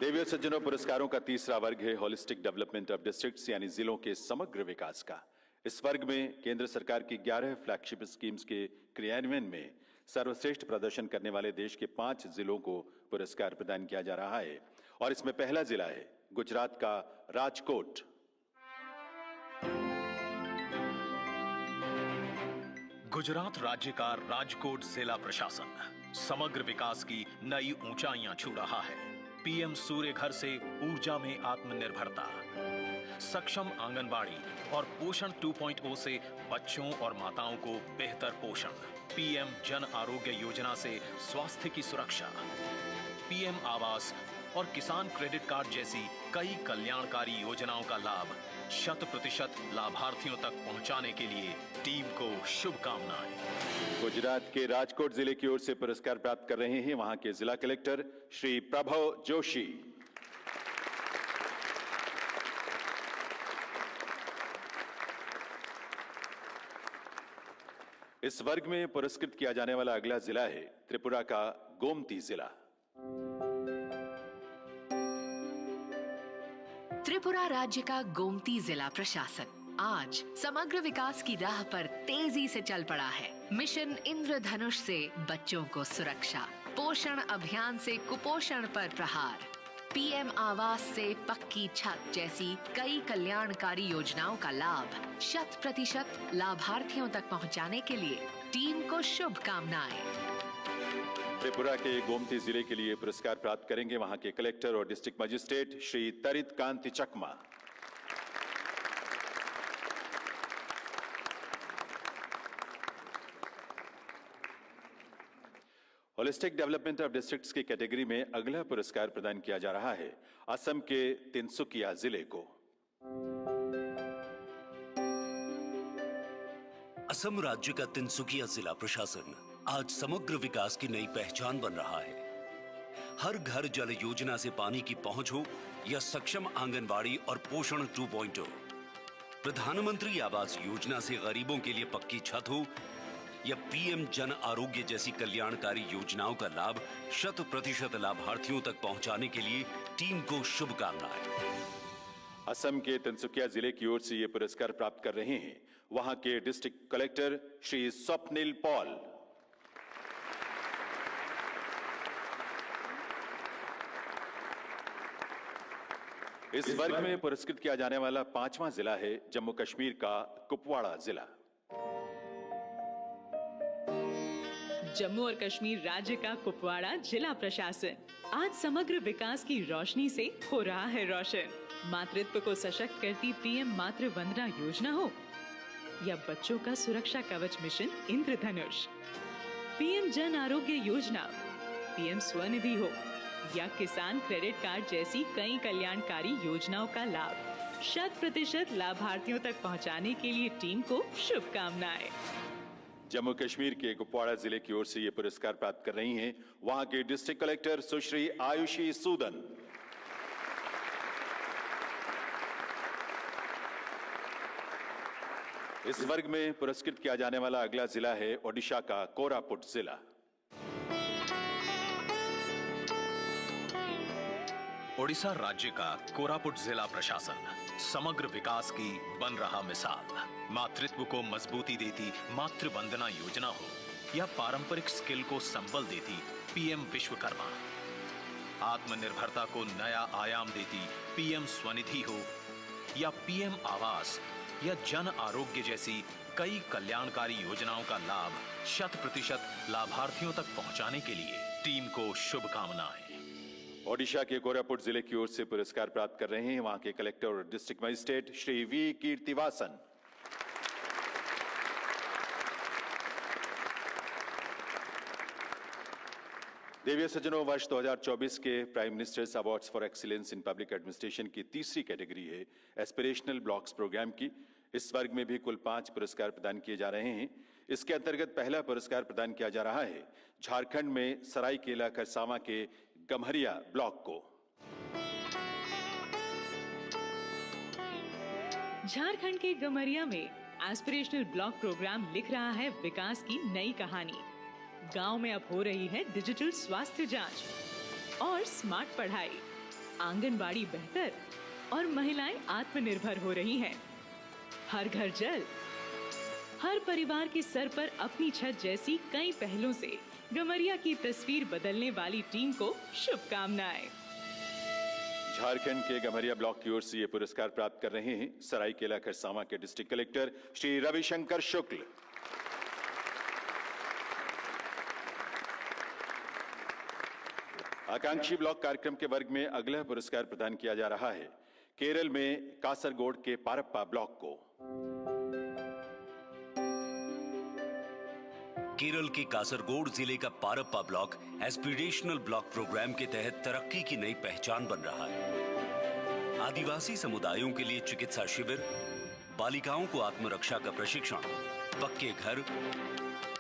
A: देवियों सज्जनों, पुरस्कारों का तीसरा वर्ग है होलिस्टिक डेवलपमेंट ऑफ डिस्ट्रिक्ट्स, यानी जिलों के समग्र विकास का। इस वर्ग में केंद्र सरकार की 11 फ्लैगशिप स्कीम्स के क्रियान्वयन में सर्वश्रेष्ठ प्रदर्शन करने वाले देश के 5 जिलों को पुरस्कार प्रदान किया जा रहा है और इसमें पहला जिला है गुजरात का राजकोट।
E: गुजरात राज्य का राजकोट जिला प्रशासन समग्र विकास की नई ऊंचाइयां छू रहा है। पीएम सूर्य घर से ऊर्जा में आत्मनिर्भरता, सक्षम आंगनबाड़ी और पोषण 2.0 से बच्चों और माताओं को बेहतर पोषण, पीएम जन आरोग्य योजना से स्वास्थ्य की सुरक्षा, पीएम आवास और किसान क्रेडिट कार्ड जैसी कई कल्याणकारी योजनाओं का लाभ 100% लाभार्थियों तक पहुंचाने के लिए टीम को शुभकामनाएं।
A: गुजरात के राजकोट जिले की ओर से पुरस्कार प्राप्त कर रहे हैं वहां के जिला कलेक्टर श्री प्रभव जोशी। इस वर्ग में पुरस्कृत किया जाने वाला अगला जिला है त्रिपुरा का गोमती जिला।
P: त्रिपुरा राज्य का गोमती जिला प्रशासन आज समग्र विकास की राह पर तेजी से चल पड़ा है। मिशन इंद्रधनुष से बच्चों को सुरक्षा, पोषण अभियान से कुपोषण पर प्रहार, पीएम आवास से पक्की छत जैसी कई कल्याणकारी योजनाओं का लाभ 100% लाभार्थियों तक पहुंचाने के लिए टीम को शुभकामनाएं।
A: त्रिपुरा के गोमती जिले के लिए पुरस्कार प्राप्त करेंगे वहां के कलेक्टर और district magistrate Shri Tarit Kanti Chakma. Holistic development of districts की कैटेगरी में अगला पुरस्कार प्रदान किया जा रहा है असम के तिनसुकिया जिले को।
N: असम राज्य का तिनसुकिया जिला प्रशासन आज समग्र विकास की नई पहचान बन रहा है। हर घर जल योजना से पानी की पहुंच हो या सक्षम आंगनबाड़ी और पोषण 2.0, प्रधानमंत्री आवास योजना से गरीबों के लिए पक्की छत हो या पीएम जन आरोग्य जैसी कल्याणकारी योजनाओं का लाभ 100% लाभार्थियों तक पहुंचाने के लिए टीम को शुभकामनाएं।
A: असम के तिनसुकिया जिले की ओर से ये पुरस्कार प्राप्त कर रहे हैं वहां के district collector Shri Swapnil Paul. इस वर्ग में पुरस्कृत किया जाने वाला 5वां जिला है जम्मू कश्मीर का कुपवाड़ा जिला।
O: जम्मू और कश्मीर राज्य का कुपवाड़ा जिला प्रशासन आज समग्र विकास की रोशनी से हो रहा है रोशन। मातृत्व को सशक्त करती पीएम मातृ वंदना योजना हो या बच्चों का सुरक्षा कवच मिशन इंद्रधनुष, पीएम जन आरोग्य योजना, पीएम स्वनिधि हो या किसान क्रेडिट कार्ड जैसी कई कल्याणकारी योजनाओं का लाभ 100% लाभार्थियों तक पहुंचाने के लिए टीम को शुभकामनाएं।
A: जम्मू कश्मीर के कुपवाड़ा जिले की ओर से ये पुरस्कार प्राप्त कर रही हैं वहां के डिस्ट्रिक्ट कलेक्टर सुश्री आयुषी सूदन। इस वर्ग में पुरस्कृत किया जाने वाला अगला जिला है ओडिशा का कोरापुट जिला।
E: ओडिशा राज्य का कोरापुट जिला प्रशासन समग्र विकास की बन रहा मिसाल। मातृत्व को मजबूती देती मातृ वंदना योजना हो या पारंपरिक स्किल को संबल देती पीएम विश्वकर्मा, आत्मनिर्भरता को नया आयाम देती पीएम स्वनिधि हो या पीएम आवास या जन आरोग्य जैसी कई कल्याणकारी योजनाओं का लाभ 100% लाभार्थियों तक पहुंचाने के लिए टीम को शुभकामनाएं।
A: ओडिशा के कोरापुट जिले की ओर से पुरस्कार प्राप्त कर रहे हैं वहां के कलेक्टर और डिस्ट्रिक्ट मजिस्ट्रेट श्री वी कीर्तिवासन। देवीय सज्जनों, वर्ष 2024 के prime ministers awards for excellence in public administration की तीसरी कैटेगरी है एस्पिरेशनल ब्लॉक्स प्रोग्राम की। इस वर्ग में भी कुल 5 पुरस्कार प्रदान किए जा रहे हैं। इसके अंतर्गत पहला पुरस्कार प्रदान किया जा रहा है झारखंड में सरायकेला खरसावां के गम्हरिया ब्लॉक को।
O: झारखंड के गम्हरिया में एस्पिरेशनल ब्लॉक प्रोग्राम लिख रहा है विकास की नई कहानी। गांव में अब हो रही है डिजिटल स्वास्थ्य जांच और स्मार्ट पढ़ाई, आंगनबाड़ी बेहतर और महिलाएं आत्मनिर्भर हो रही हैं। हर घर जल, हर परिवार के सर पर अपनी छत जैसी कई पहलों से गम्हरिया की तस्वीर बदलने वाली टीम को शुभकामनाएं।
A: झारखंड के गम्हरिया ब्लॉक की ओर से ये पुरस्कार प्राप्त कर रहे हैं सरायकेला खरसावां के डिस्ट्रिक्ट कलेक्टर श्री रविशंकर शुक्ल। आकांक्षी ब्लॉक कार्यक्रम के वर्ग में अगला पुरस्कार प्रदान किया जा रहा है केरल में कासरगोड के पारप्पा ब्लॉक को।
N: केरल के कासरगोड जिले का पारप्पा ब्लॉक एस्पिरेशनल ब्लॉक प्रोग्राम के तहत तरक्की की नई पहचान बन रहा है। आदिवासी समुदायों के लिए चिकित्सा शिविर, बालिकाओं को आत्मरक्षा का प्रशिक्षण, पक्के घर,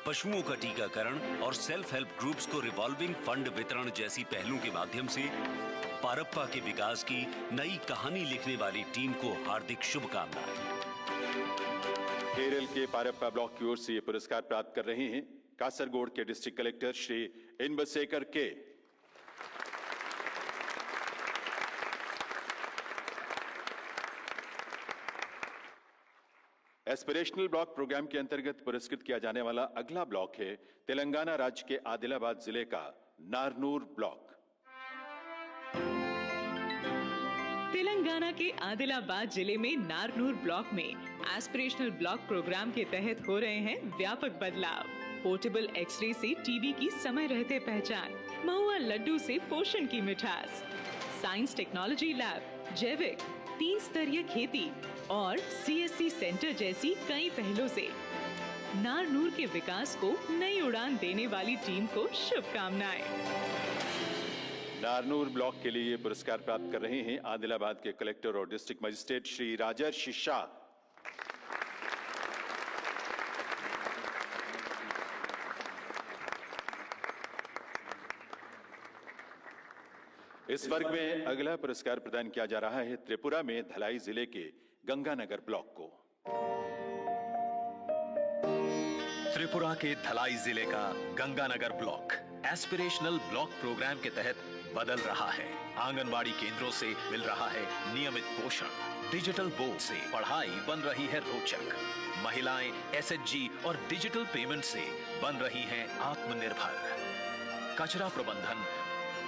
N: पशुओं का टीकाकरण और सेल्फ हेल्प ग्रुप्स को रिवॉल्विंग फंड वितरण जैसी पहलों के माध्यम से पारप्पा के विकास की नई कहानी लिखने वाली टीम को हार्दिक शुभकामनाएं।
A: केरल के पारप्पा ब्लॉक की ओर से ये पुरस्कार प्राप्त कर रहे हैं कासरगोड के डिस्ट्रिक्ट कलेक्टर श्री इनबसेकर के। एस्पिरेशनल ब्लॉक प्रोग्राम के अंतर्गत पुरस्कृत किया जाने वाला अगला ब्लॉक है तेलंगाना राज्य के आदिलाबाद जिले का नारनूर ब्लॉक।
O: तेलंगाना के आदिलाबाद जिले में नारनूर ब्लॉक में एस्पिरेशनल ब्लॉक प्रोग्राम के तहत हो रहे हैं व्यापक बदलाव। पोर्टेबल एक्सरे से टीबी की समय रहते पहचान, महुआ लड्डू से पोषण की मिठास, साइंस टेक्नोलॉजी लैब, जैविक 3 स्तरीय खेती और सीएससी सेंटर जैसी कई पहलों से नारनूर के विकास को नई उड़ान देने वाली टीम को शुभकामनाएं।
A: नारनूर ब्लॉक के लिए पुरस्कार प्राप्त कर रहे हैं आदिलाबाद के कलेक्टर और डिस्ट्रिक्ट मजिस्ट्रेट श्री राजर्षि शाह। इस वर्ग में अगला पुरस्कार प्रदान किया जा रहा है त्रिपुरा में धलाई जिले के गंगानगर ब्लॉक को।
E: त्रिपुरा के धलाई जिले का Ganganagar block aspirational block programme के तहत बदल रहा है। आंगनबाड़ी केंद्रों से मिल रहा है नियमित पोषण, डिजिटल बोर्ड से पढ़ाई बन रही है रोचक, महिलाएं एसएचजी और डिजिटल पेमेंट से बन रही हैं आत्मनिर्भर, कचरा प्रबंधन,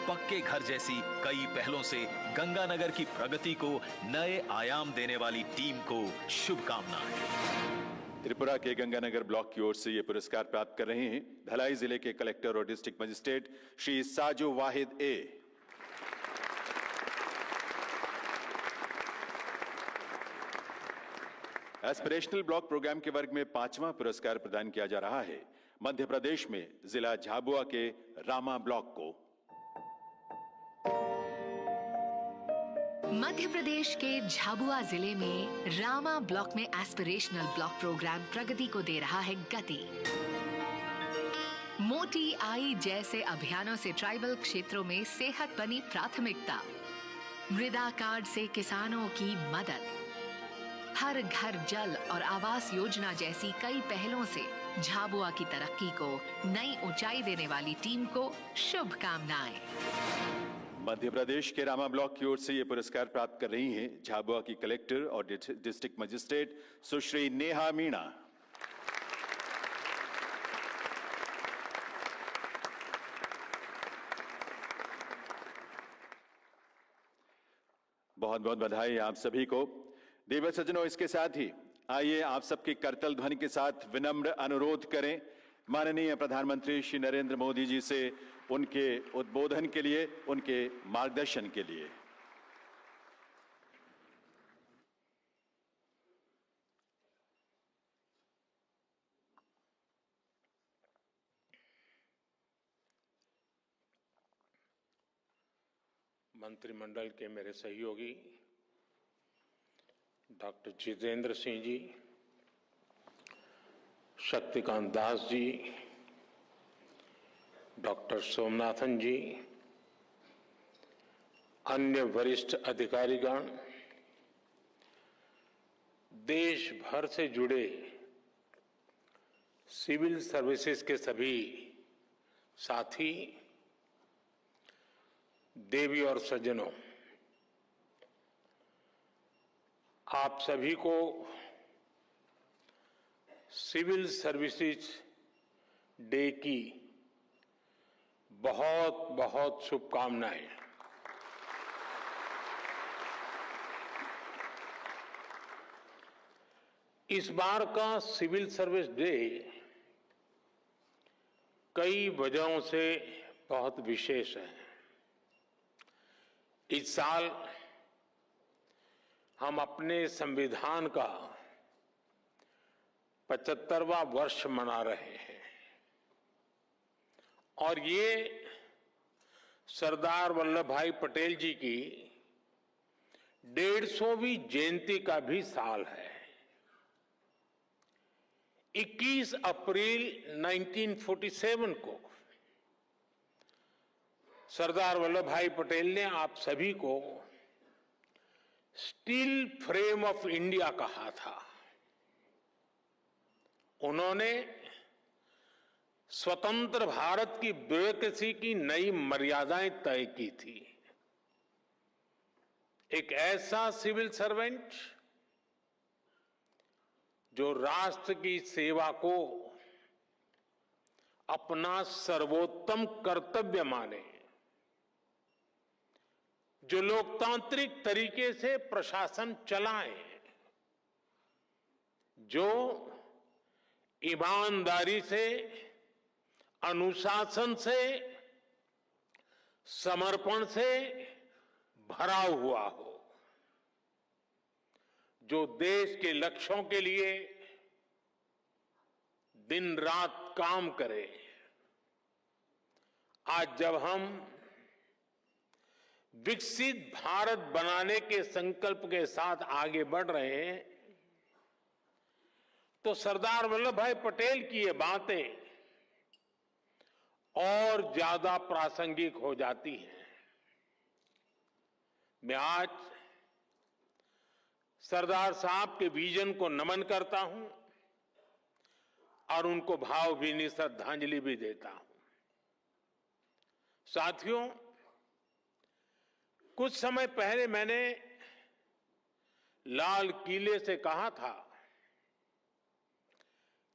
E: पक्के घर जैसी कई पहलों से गंगानगर की प्रगति को नए आयाम देने वाली टीम को शुभकामनाएं।
A: त्रिपुरा के गंगानगर ब्लॉक की ओर से ये पुरस्कार प्राप्त कर रहे हैं धलाई जिले के कलेक्टर और डिस्ट्रिक्ट मजिस्ट्रेट श्री साजो वाहिद ए। एस्पिरेशनल ब्लॉक प्रोग्राम के वर्ग में 5वां पुरस्कार प्रदान किया जा रहा है मध्य प्रदेश में जिला झाबुआ के रामा ब्लॉक को।
P: मध्य प्रदेश के झाबुआ जिले में रामा ब्लॉक में एस्पिरेशनल ब्लॉक प्रोग्राम प्रगति को दे रहा है गति। मोटी आई जैसे अभियानों से ट्राइबल क्षेत्रों में सेहत बनी प्राथमिकता, मृदा कार्ड से किसानों की मदद, हर घर जल और आवास योजना जैसी कई पहलों से झाबुआ की तरक्की को नई ऊंचाई देने वाली टीम को शुभकामनाएं।
A: मध्य प्रदेश के रामा ब्लॉक की ओर से ये पुरस्कार प्राप्त कर रही हैं झाबुआ की कलेक्टर और डिस्ट्रिक्ट मजिस्ट्रेट सुश्री नेहा मीणा। बहुत बहुत बधाई आप सभी को। देव सज्जनों, इसके साथ ही आइए आप सबके करतल ध्वनि के साथ विनम्र अनुरोध करें माननीय प्रधानमंत्री श्री नरेंद्र मोदी जी से उनके उद्बोधन के लिए, उनके मार्गदर्शन के लिए।
F: मंत्रिमंडल के मेरे सहयोगी डॉक्टर जितेंद्र सिंह जी, शक्तिकांत दास जी, डॉक्टर सोमनाथन जी, अन्य वरिष्ठ अधिकारीगण, देश भर से जुड़े सिविल सर्विसेज के सभी साथी, देवी और सज्जनों, आप सभी को सिविल सर्विसेज डे की बहुत बहुत शुभकामनाएं। इस बार का सिविल सर्विस डे कई वजहों से बहुत विशेष है। इस साल हम अपने संविधान का 75वां वर्ष मना रहे हैं और ये सरदार वल्लभ भाई पटेल जी की 150वीं जयंती का भी साल है। 21 अप्रैल 1947 को सरदार वल्लभ भाई पटेल ने आप सभी को स्टील फ्रेम ऑफ इंडिया कहा था। उन्होंने स्वतंत्र भारत की ब्यूरोक्रेसी की नई मर्यादाएं तय की थी। एक ऐसा सिविल सर्वेंट जो राष्ट्र की सेवा को अपना सर्वोत्तम कर्तव्य माने, जो लोकतांत्रिक तरीके से प्रशासन चलाए, जो ईमानदारी से, अनुशासन से, समर्पण से भरा हुआ हो, जो देश के लक्ष्यों के लिए दिन रात काम करे। आज जब हम विकसित भारत बनाने के संकल्प के साथ आगे बढ़ रहे हैं, तो सरदार वल्लभ भाई पटेल की ये बातें और ज्यादा प्रासंगिक हो जाती हैं। मैं आज सरदार साहब के विजन को नमन करता हूं और उनको भावभीनी श्रद्धांजलि भी देता हूं। साथियों, कुछ समय पहले मैंने लाल किले से कहा था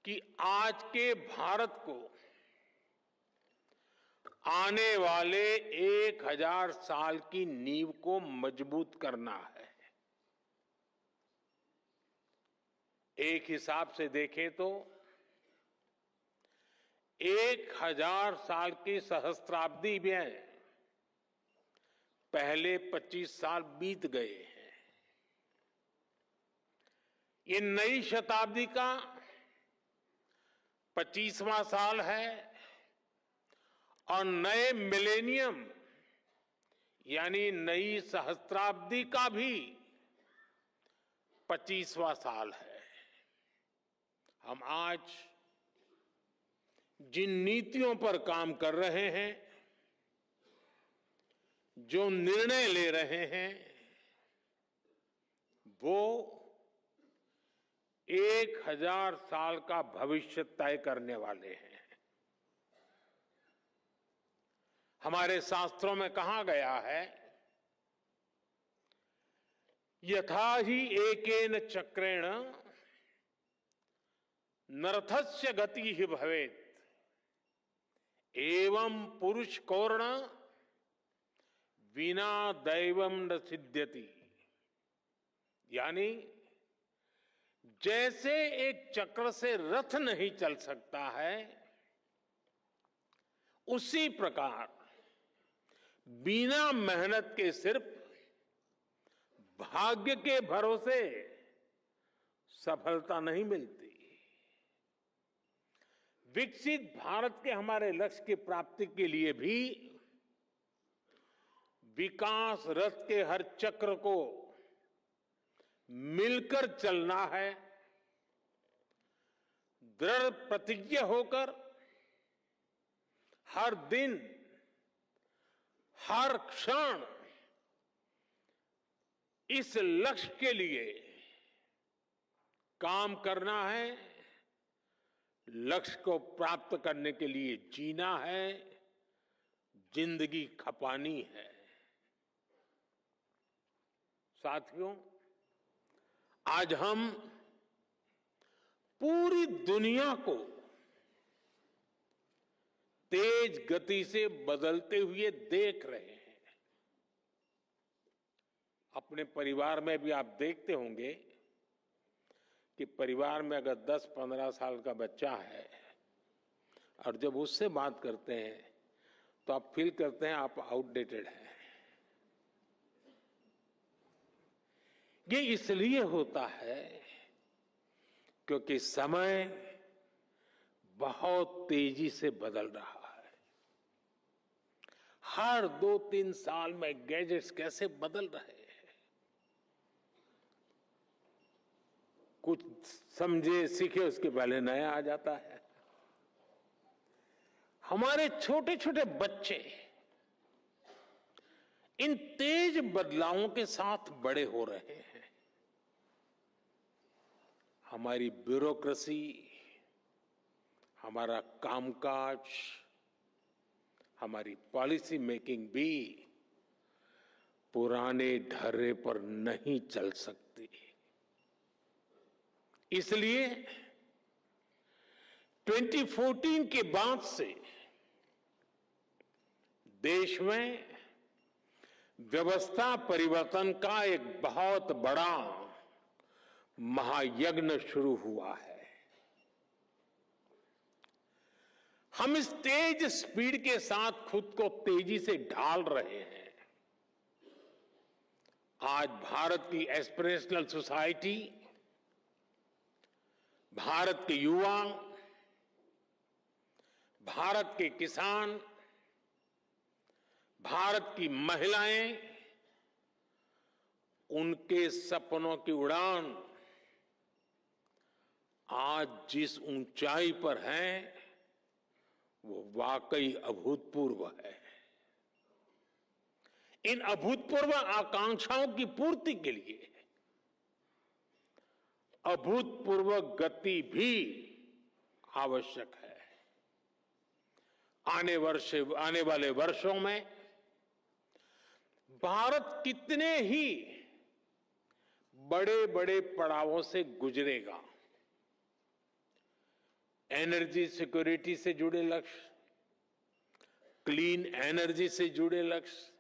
F: कि आज के भारत को आने वाले 1000 साल की नींव को मजबूत करना है। एक हिसाब से देखें तो 1000 साल की सहस्त्राब्दी में पहले 25 साल बीत गए हैं। ये नई शताब्दी का 25वां साल है और नए मिलेनियम यानी नई सहस्त्राब्दी का भी 25वां साल है। हम आज जिन नीतियों पर काम कर रहे हैं, जो निर्णय ले रहे हैं, वो 1000 साल का भविष्य तय करने वाले हैं। हमारे शास्त्रों में कहा गया है, यथा ही एकेन चक्रेण नरथस्य गति ही भवेत् एवं पुरुष कौर्ण बिना दैवम न सिद्ध्यति। यानी जैसे एक चक्र से रथ नहीं चल सकता है, उसी प्रकार बिना मेहनत के सिर्फ भाग्य के भरोसे सफलता नहीं मिलती। विकसित भारत के हमारे लक्ष्य की प्राप्ति के लिए भी विकास रथ के हर चक्र को मिलकर चलना है। दृढ़ प्रतिज्ञ होकर हर दिन, हर क्षण इस लक्ष्य के लिए काम करना है। लक्ष्य को प्राप्त करने के लिए जीना है, जिंदगी खपानी है। साथियों, आज हम पूरी दुनिया को तेज गति से बदलते हुए देख रहे हैं। अपने परिवार में भी आप देखते होंगे कि परिवार में अगर 10-15 साल का बच्चा है और जब उससे बात करते हैं तो आप फील करते हैं आप आउटडेटेड हैं। ये इसलिए होता है क्योंकि समय बहुत तेजी से बदल रहा है। हर 2-3 साल में गैजेट्स कैसे बदल रहे हैं, कुछ समझे सीखे उसके पहले नया आ जाता है। हमारे छोटे छोटे बच्चे इन तेज बदलावों के साथ बड़े हो रहे हैं। हमारी ब्यूरोक्रेसी, हमारा कामकाज, हमारी पॉलिसी मेकिंग भी पुराने ढर्रे पर नहीं चल सकती। इसलिए 2014 के बाद से देश में व्यवस्था परिवर्तन का एक बहुत बड़ा महायज्ञ शुरू हुआ है। हम इस तेज स्पीड के साथ खुद को तेजी से ढाल रहे हैं। आज भारत की एस्पिरेशनल सोसाइटी, भारत के युवा, भारत के किसान, भारत की महिलाएं, उनके सपनों की उड़ान आज जिस ऊंचाई पर है वो वाकई अभूतपूर्व है। इन अभूतपूर्व आकांक्षाओं की पूर्ति के लिए अभूतपूर्व गति भी आवश्यक है। आने वाले वर्षों में भारत कितने ही बड़े बड़े पड़ावों से गुजरेगा। एनर्जी सिक्योरिटी से जुड़े लक्ष्य, क्लीन एनर्जी से जुड़े लक्ष्य,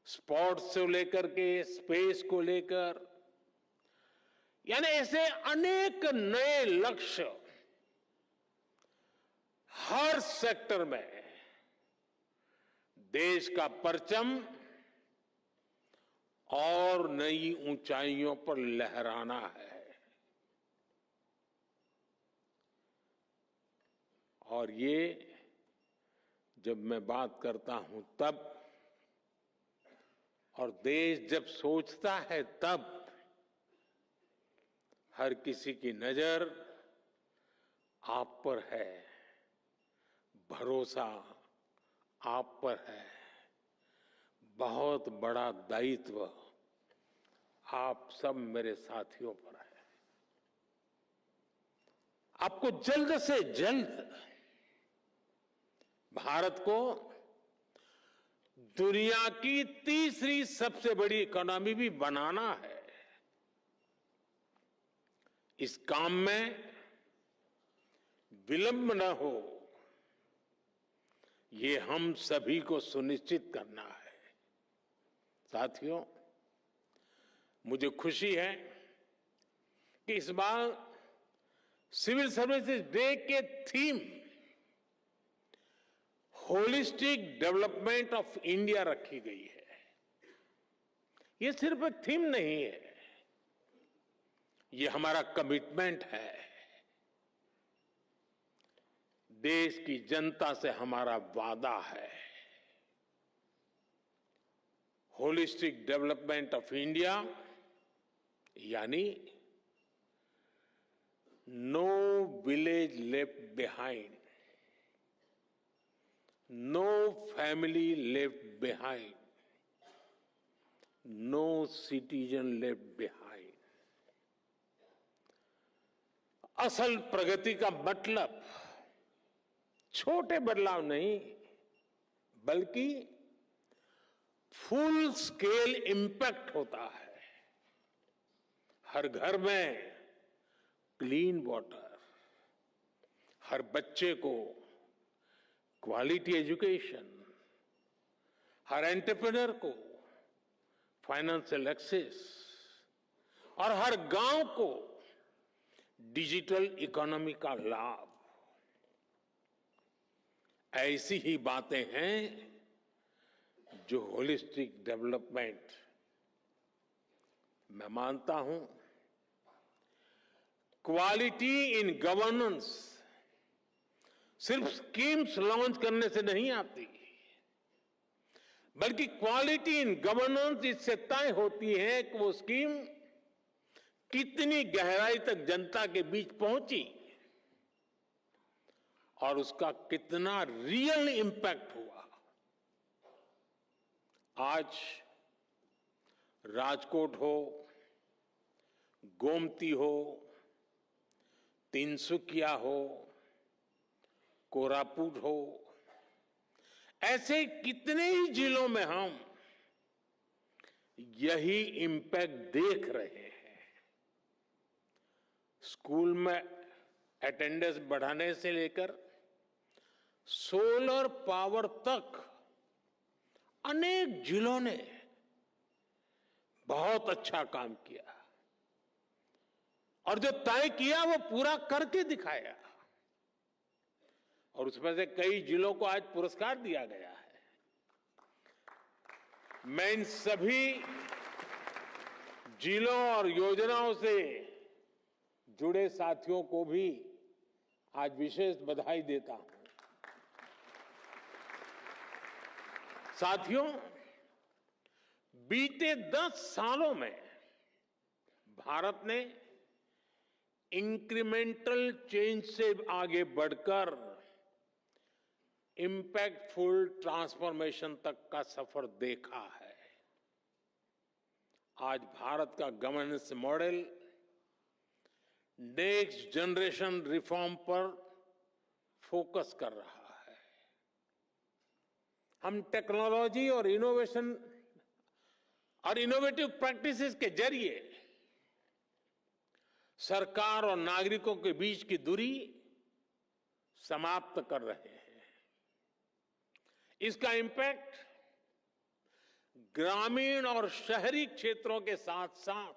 F: स्पोर्ट्स से लेकर के स्पेस को लेकर, यानी ऐसे अनेक नए लक्ष्य हर सेक्टर में देश का परचम और नई ऊंचाइयों पर लहराना है। और ये जब मैं बात करता हूं तब, और देश जब सोचता है तब, हर किसी की नजर आप पर है, भरोसा आप पर है, बहुत बड़ा दायित्व आप सब मेरे साथियों पर है। आपको जल्द से जल्द भारत को दुनिया की तीसरी सबसे बड़ी इकोनॉमी भी बनाना है। इस काम में विलंब न हो, ये हम सभी को सुनिश्चित करना है। साथियों, मुझे खुशी है कि इस बार सिविल सर्विसेज डे के theme holistic development of India रखी गई है। ये सिर्फ एक थीम नहीं है, ये हमारा कमिटमेंट है। देश की जनता से हमारा वादा है। होलिस्टिक डेवलपमेंट ऑफ इंडिया यानी no village left behind, no family left behind, no citizen left behind. असल प्रगति का मतलब छोटे बदलाव नहीं, बल्कि फुल स्केल इंपैक्ट होता है। हर घर में क्लीन वाटर, हर बच्चे को क्वालिटी एजुकेशन, हर एंटरप्रेन्योर को फाइनेंशियल एक्सेस और हर गांव को डिजिटल इकोनॉमी का लाभ। ऐसी ही बातें हैं जो होलिस्टिक डेवलपमेंट, मैं मानता हूं क्वालिटी इन गवर्नेंस सिर्फ स्कीम्स लॉन्च करने से नहीं आती, बल्कि क्वालिटी इन गवर्नेंस इससे तय होती है कि वो स्कीम कितनी गहराई तक जनता के बीच पहुंची और उसका कितना रियल इंपैक्ट हुआ। आज राजकोट हो, गोमती हो, तिनसुकिया हो, कोरापुट हो, ऐसे कितने ही जिलों में हम यही इम्पैक्ट देख रहे हैं। स्कूल में अटेंडेंस बढ़ाने से लेकर सोलर पावर तक अनेक जिलों ने बहुत अच्छा काम किया और जो तय किया वो पूरा करके दिखाया और उसमें से कई जिलों को आज पुरस्कार दिया गया है। मैं इन सभी जिलों और योजनाओं से जुड़े साथियों को भी आज विशेष बधाई देता हूं। साथियों, बीते 10 सालों में भारत ने इंक्रीमेंटल चेंज से आगे बढ़कर इंपैक्टफुल ट्रांसफॉर्मेशन तक का सफर देखा है। आज भारत का governance model next generation reform पर फोकस कर रहा है। हम टेक्नोलॉजी और इनोवेशन और इनोवेटिव प्रैक्टिसेस के जरिए सरकार और नागरिकों के बीच की दूरी समाप्त कर रहे हैं। इसका इम्पैक्ट ग्रामीण और शहरी क्षेत्रों के साथ साथ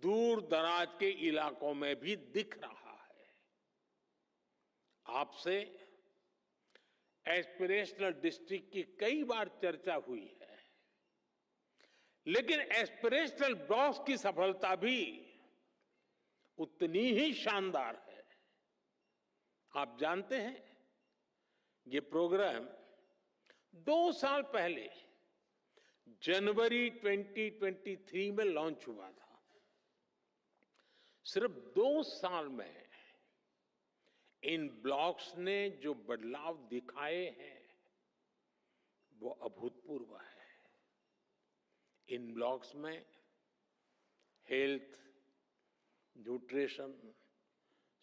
F: दूर दराज के इलाकों में भी दिख रहा है। आपसे एस्पिरेशनल डिस्ट्रिक्ट की कई बार चर्चा हुई है, लेकिन एस्पिरेशनल ब्लॉक्स की सफलता भी उतनी ही शानदार है। आप जानते हैं, ये प्रोग्राम 2 साल पहले जनवरी 2023 में लॉन्च हुआ था। सिर्फ 2 साल में इन ब्लॉक्स ने जो बदलाव दिखाए हैं वो अभूतपूर्व है। इन ब्लॉक्स में हेल्थ, न्यूट्रिशन,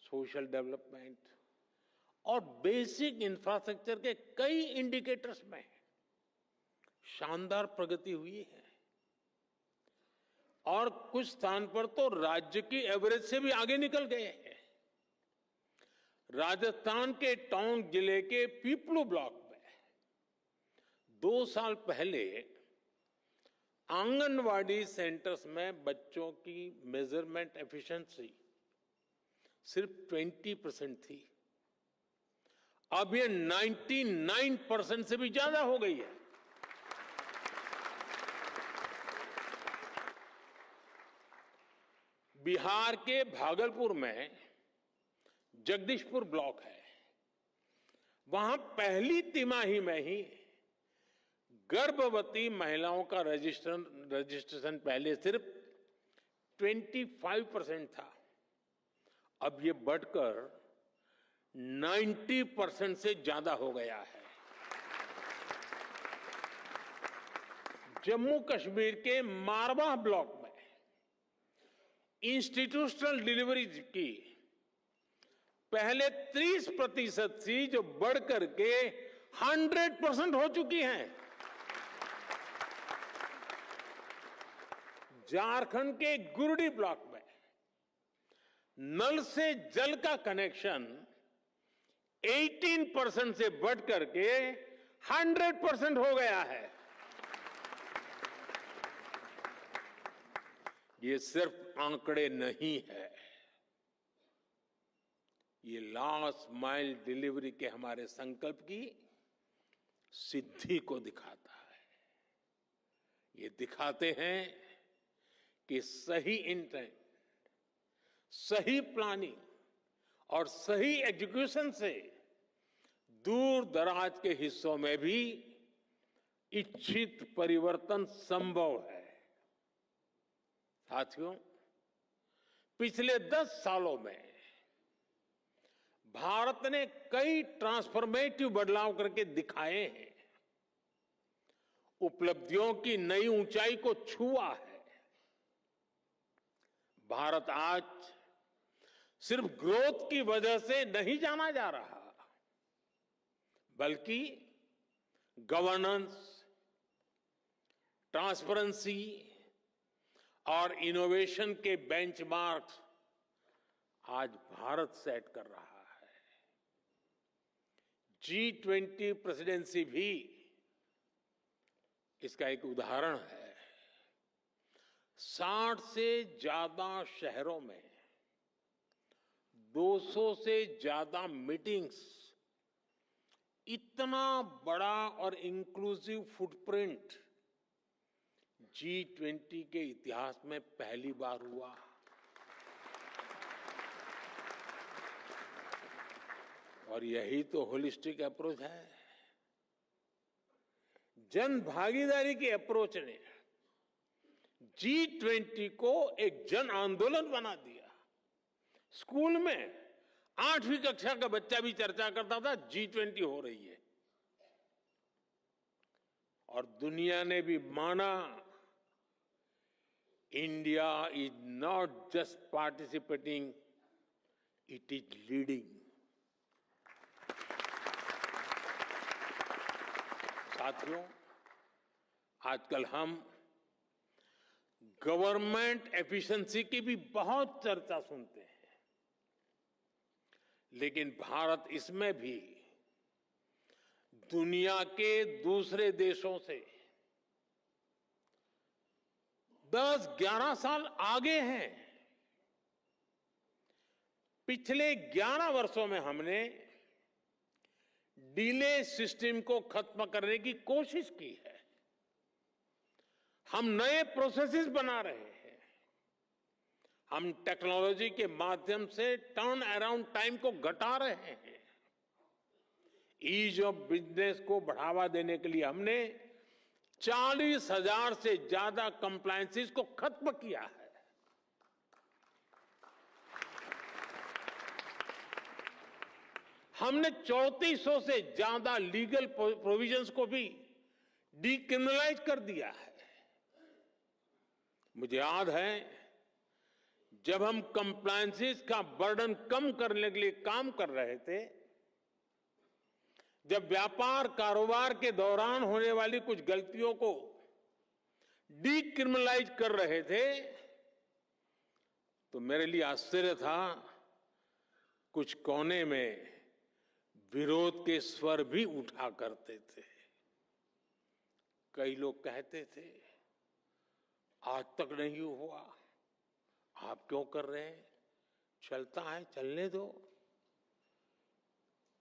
F: सोशल डेवलपमेंट और बेसिक इंफ्रास्ट्रक्चर के कई इंडिकेटर्स में शानदार प्रगति हुई है और कुछ स्थान पर तो राज्य की एवरेज से भी आगे निकल गए हैं। राजस्थान के टोंक जिले के पीपलू ब्लॉक में 2 साल पहले आंगनवाड़ी सेंटर्स में बच्चों की मेजरमेंट एफिशिएंसी सिर्फ 20% थी। अब ये 99% से भी ज्यादा हो गई है। बिहार के भागलपुर में जगदीशपुर ब्लॉक है। वहां पहली तिमाही में ही गर्भवती महिलाओं का रजिस्ट्रेशन पहले सिर्फ 25% था, अब ये बढ़कर 90% से ज्यादा हो गया है। जम्मू कश्मीर के मारवाह ब्लॉक में इंस्टीट्यूशनल डिलीवरी की पहले 30% थी, जो बढ़कर के 100% हो चुकी हैं। झारखंड के गुरडी ब्लॉक में नल से जल का कनेक्शन 18% से बढ़कर के 100% हो गया है। ये सिर्फ आंकड़े नहीं है, ये लास्ट माइल डिलीवरी के हमारे संकल्प की सिद्धि को दिखाता है। ये दिखाते हैं कि सही इंटेंट, सही प्लानिंग और सही एग्जीक्यूशन से दूर दराज के हिस्सों में भी इच्छित परिवर्तन संभव है। साथियों, पिछले 10 सालों में भारत ने कई ट्रांसफॉर्मेटिव बदलाव करके दिखाए हैं, उपलब्धियों की नई ऊंचाई को छुआ है। भारत आज सिर्फ ग्रोथ की वजह से नहीं जाना जा रहा, बल्कि गवर्नेंस, ट्रांसपेरेंसी और इनोवेशन के बेंचमार्क्स आज भारत सेट कर रहा है। G20 प्रेसिडेंसी भी इसका एक उदाहरण है। 60 से ज्यादा शहरों में 200 से ज्यादा मीटिंग्स, इतना बड़ा और इंक्लूसिव फुटप्रिंट G20 के इतिहास में पहली बार हुआ। और यही तो होलिस्टिक अप्रोच है। जन भागीदारी की अप्रोच ने G20 को एक जन आंदोलन बना दिया। स्कूल में 8वीं कक्षा का बच्चा भी चर्चा करता था G20 हो रही है, और दुनिया ने भी माना India is not just participating, it is leading. साथियों, आजकल हम गवर्नमेंट एफिशिएंसी की भी बहुत चर्चा सुनते हैं, लेकिन भारत इसमें भी दुनिया के दूसरे देशों से 10-11 साल आगे हैं। पिछले 11 वर्षों में हमने डिले सिस्टम को खत्म करने की कोशिश की है। हम नए प्रोसेसेस बना रहे हैं। हम टेक्नोलॉजी के माध्यम से टर्न अराउंड टाइम को घटा रहे हैं। ईज ऑफ बिजनेस को बढ़ावा देने के लिए हमने 40,000 से ज्यादा कंप्लायंसेस को खत्म किया है। हमने 3400 से ज्यादा लीगल प्रोविजंस को भी डीक्रिमिनलाइज कर दिया है। मुझे याद है, जब हम कंप्लायंसेस का बर्डन कम करने के लिए काम कर रहे थे, जब व्यापार कारोबार के दौरान होने वाली कुछ गलतियों को डीक्रिमिनलाइज कर रहे थे, तो मेरे लिए आश्चर्य था, कुछ कोने में विरोध के स्वर भी उठा करते थे। कई लोग कहते थे, आज तक नहीं हुआ, आप क्यों कर रहे हैं? चलता है, चलने दो,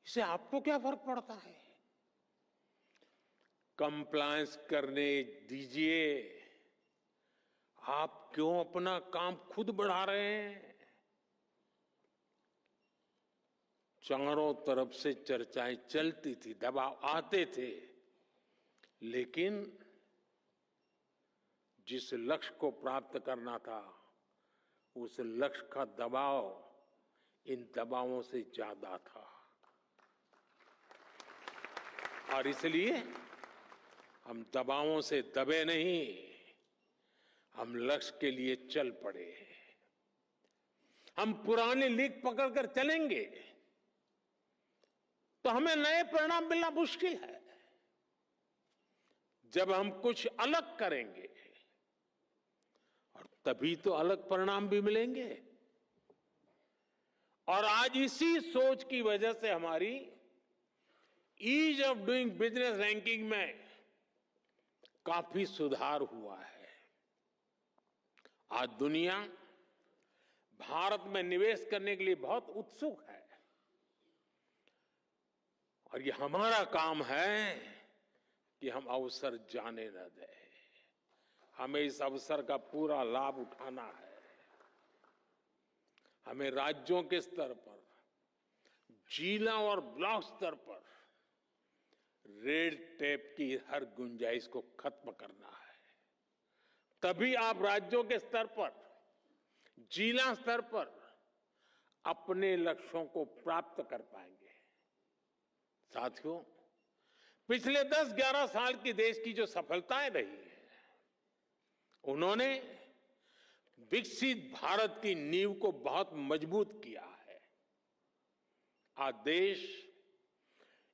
F: इससे आपको क्या फर्क पड़ता है? कंप्लायंस करने दीजिए, आप क्यों अपना काम खुद बढ़ा रहे हैं? चारों तरफ से चर्चाएं चलती थी, दबाव आते थे, लेकिन जिस लक्ष्य को प्राप्त करना था, उस लक्ष्य का दबाव इन दबावों से ज्यादा था। और इसलिए हम दबावों से दबे नहीं, हम लक्ष्य के लिए चल पड़े। हम पुरानी लीक पकड़कर चलेंगे तो हमें नए परिणाम मिलना मुश्किल है। जब हम कुछ अलग करेंगे, और तभी तो अलग परिणाम भी मिलेंगे। और आज इसी सोच की वजह से हमारी ease of doing business ranking में काफी सुधार हुआ है। आज दुनिया भारत में निवेश करने के लिए बहुत उत्सुक है, और ये हमारा काम है कि हम अवसर जाने न दें। हमें इस अवसर का पूरा लाभ उठाना है। हमें राज्यों के स्तर पर, जिला और ब्लॉक स्तर पर रेड टेप की हर गुंजाइश को खत्म करना है। तभी आप राज्यों के स्तर पर, जिला स्तर पर अपने लक्ष्यों को प्राप्त कर पाएंगे। साथियों, पिछले 10-11 साल की देश की जो सफलताएं रही है, उन्होंने विकसित भारत की नींव को बहुत मजबूत किया है। आज देश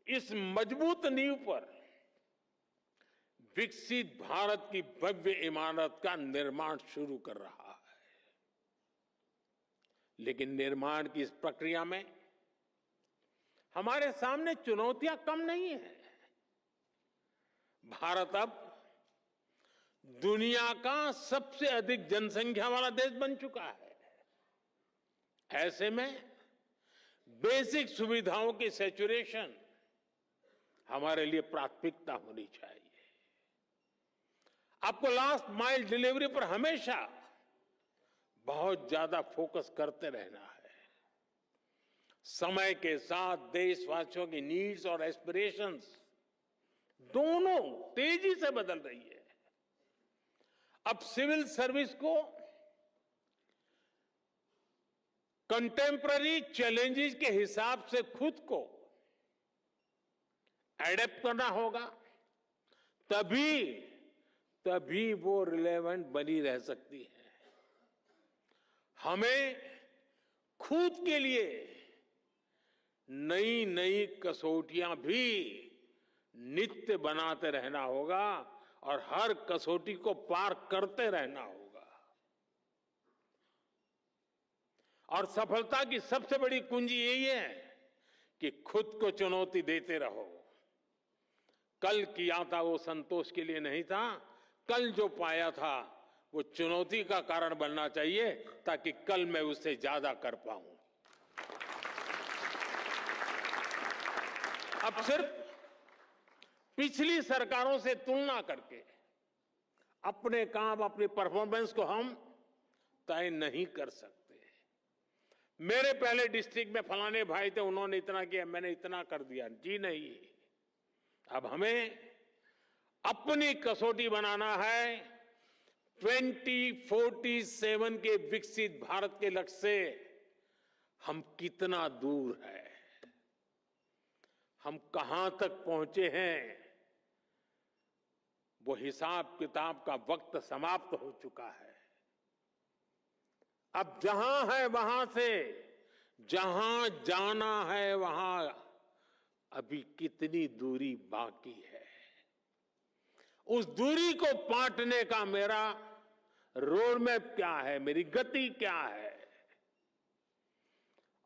F: इस मजबूत नींव पर विकसित भारत की भव्य इमारत का निर्माण शुरू कर रहा है। लेकिन निर्माण की इस प्रक्रिया में हमारे सामने चुनौतियां कम नहीं है। भारत अब दुनिया का सबसे अधिक जनसंख्या वाला देश बन चुका है। ऐसे में बेसिक सुविधाओं की सैचुरेशन हमारे लिए प्राथमिकता होनी चाहिए। आपको लास्ट माइल डिलीवरी पर हमेशा बहुत ज्यादा फोकस करते रहना है। समय के साथ देशवासियों की नीड्स और एस्पिरेशंस दोनों तेजी से बदल रही है। अब सिविल सर्विस को कंटेम्पररी चैलेंजेस के हिसाब से खुद को एडेप्ट करना होगा, तभी वो रिलेवेंट बनी रह सकती है। हमें खुद के लिए नई नई कसौटियां भी नित्य बनाते रहना होगा और हर कसौटी को पार करते रहना होगा। और सफलता की सबसे बड़ी कुंजी यही है कि खुद को चुनौती देते रहो। कल किया था वो संतोष के लिए नहीं था, कल जो पाया था वो चुनौती का कारण बनना चाहिए ताकि कल मैं उससे ज्यादा कर पाऊं। अब सिर्फ पिछली सरकारों से तुलना करके अपने काम, अपनी परफॉर्मेंस को हम तय नहीं कर सकते। मेरे पहले डिस्ट्रिक्ट में फलाने भाई थे, उन्होंने इतना किया, मैंने इतना कर दिया, जी नहीं। अब हमें अपनी कसौटी बनाना है 2047 के विकसित भारत के लक्ष्य से हम कितना दूर है, हम कहां तक पहुंचे हैं। वो हिसाब किताब का वक्त समाप्त हो चुका है। अब जहां है वहां से जहां जाना है वहां अभी कितनी दूरी बाकी है, उस दूरी को पाटने का मेरा रोड मैप क्या है, मेरी गति क्या है,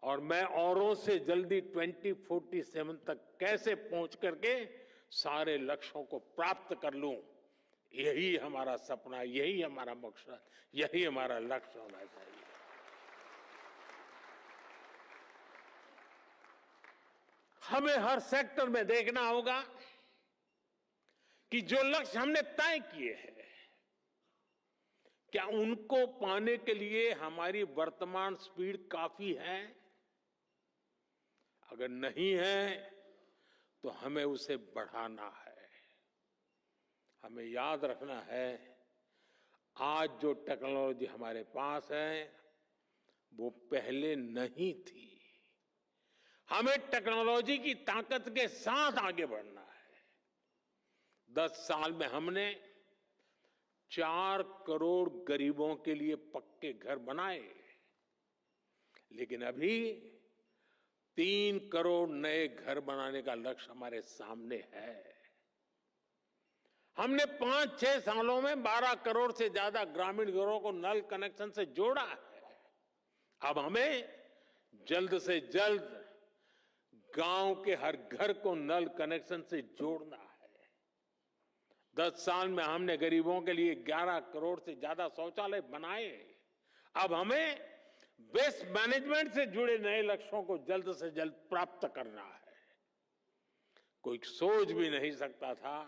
F: और मैं औरों से जल्दी 2047 तक कैसे पहुंच करके सारे लक्ष्यों को प्राप्त कर लूं। यही हमारा सपना, यही हमारा मकसद, यही हमारा लक्ष्य होना चाहिए। हमें हर सेक्टर में देखना होगा कि जो लक्ष्य हमने तय किए हैं क्या उनको पाने के लिए हमारी वर्तमान स्पीड काफी है। अगर नहीं है तो हमें उसे बढ़ाना है। हमें याद रखना है आज जो टेक्नोलॉजी हमारे पास है वो पहले नहीं थी। हमें टेक्नोलॉजी की ताकत के साथ आगे बढ़ना है। 10 साल में हमने 4 करोड़ गरीबों के लिए पक्के घर बनाए, लेकिन अभी 3 करोड़ नए घर बनाने का लक्ष्य हमारे सामने है। हमने 5-6 सालों में 12 करोड़ से ज्यादा ग्रामीण घरों को नल कनेक्शन से जोड़ा है। अब हमें जल्द से जल्द गांव के हर घर को नल कनेक्शन से जोड़ना है। 10 साल में हमने गरीबों के लिए 11 करोड़ से ज्यादा शौचालय बनाए। अब हमें वेस्ट मैनेजमेंट से जुड़े नए लक्ष्यों को जल्द से जल्द प्राप्त करना है। कोई सोच भी नहीं सकता था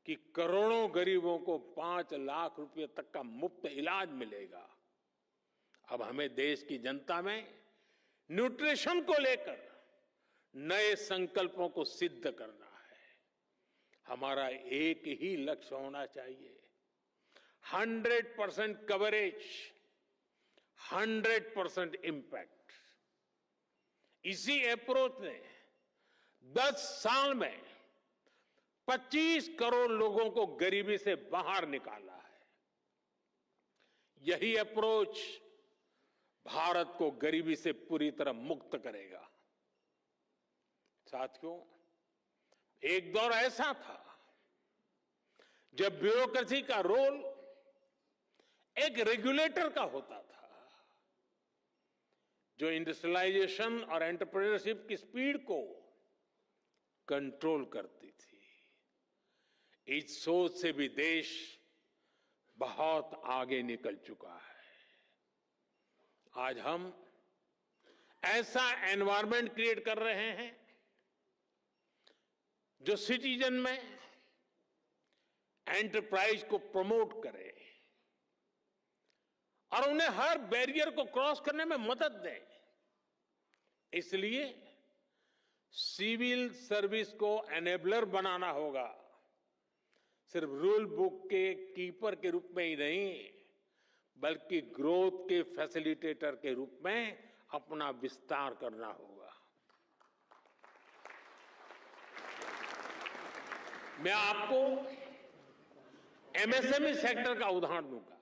F: कि करोड़ों गरीबों को 5 लाख रुपए तक का मुफ्त इलाज मिलेगा। अब हमें देश की जनता में न्यूट्रिशन को लेकर नए संकल्पों को सिद्ध करना है। हमारा एक ही लक्ष्य होना चाहिए, 100% कवरेज, 100% इम्पैक्ट। इसी अप्रोच ने 10 साल में 25 करोड़ लोगों को गरीबी से बाहर निकाला है। यही अप्रोच भारत को गरीबी से पूरी तरह मुक्त करेगा। साथियों, एक दौर ऐसा था जब ब्यूरोक्रेसी का रोल एक रेगुलेटर का होता था, जो इंडस्ट्रियलाइजेशन और एंटरप्रेन्योरशिप की स्पीड को कंट्रोल करती थी। इस सोच से भी देश बहुत आगे निकल चुका है। आज हम ऐसा एनवायरनमेंट क्रिएट कर रहे हैं जो सिटीजन में एंटरप्राइज को प्रमोट करे और उन्हें हर बैरियर को क्रॉस करने में मदद दे। इसलिए सिविल सर्विस को एनेबलर बनाना होगा, सिर्फ रूल बुक के कीपर के रूप में ही नहीं, बल्कि ग्रोथ के फैसिलिटेटर के रूप में अपना विस्तार करना होगा। मैं आपको एमएसएमई सेक्टर का उदाहरण दूंगा।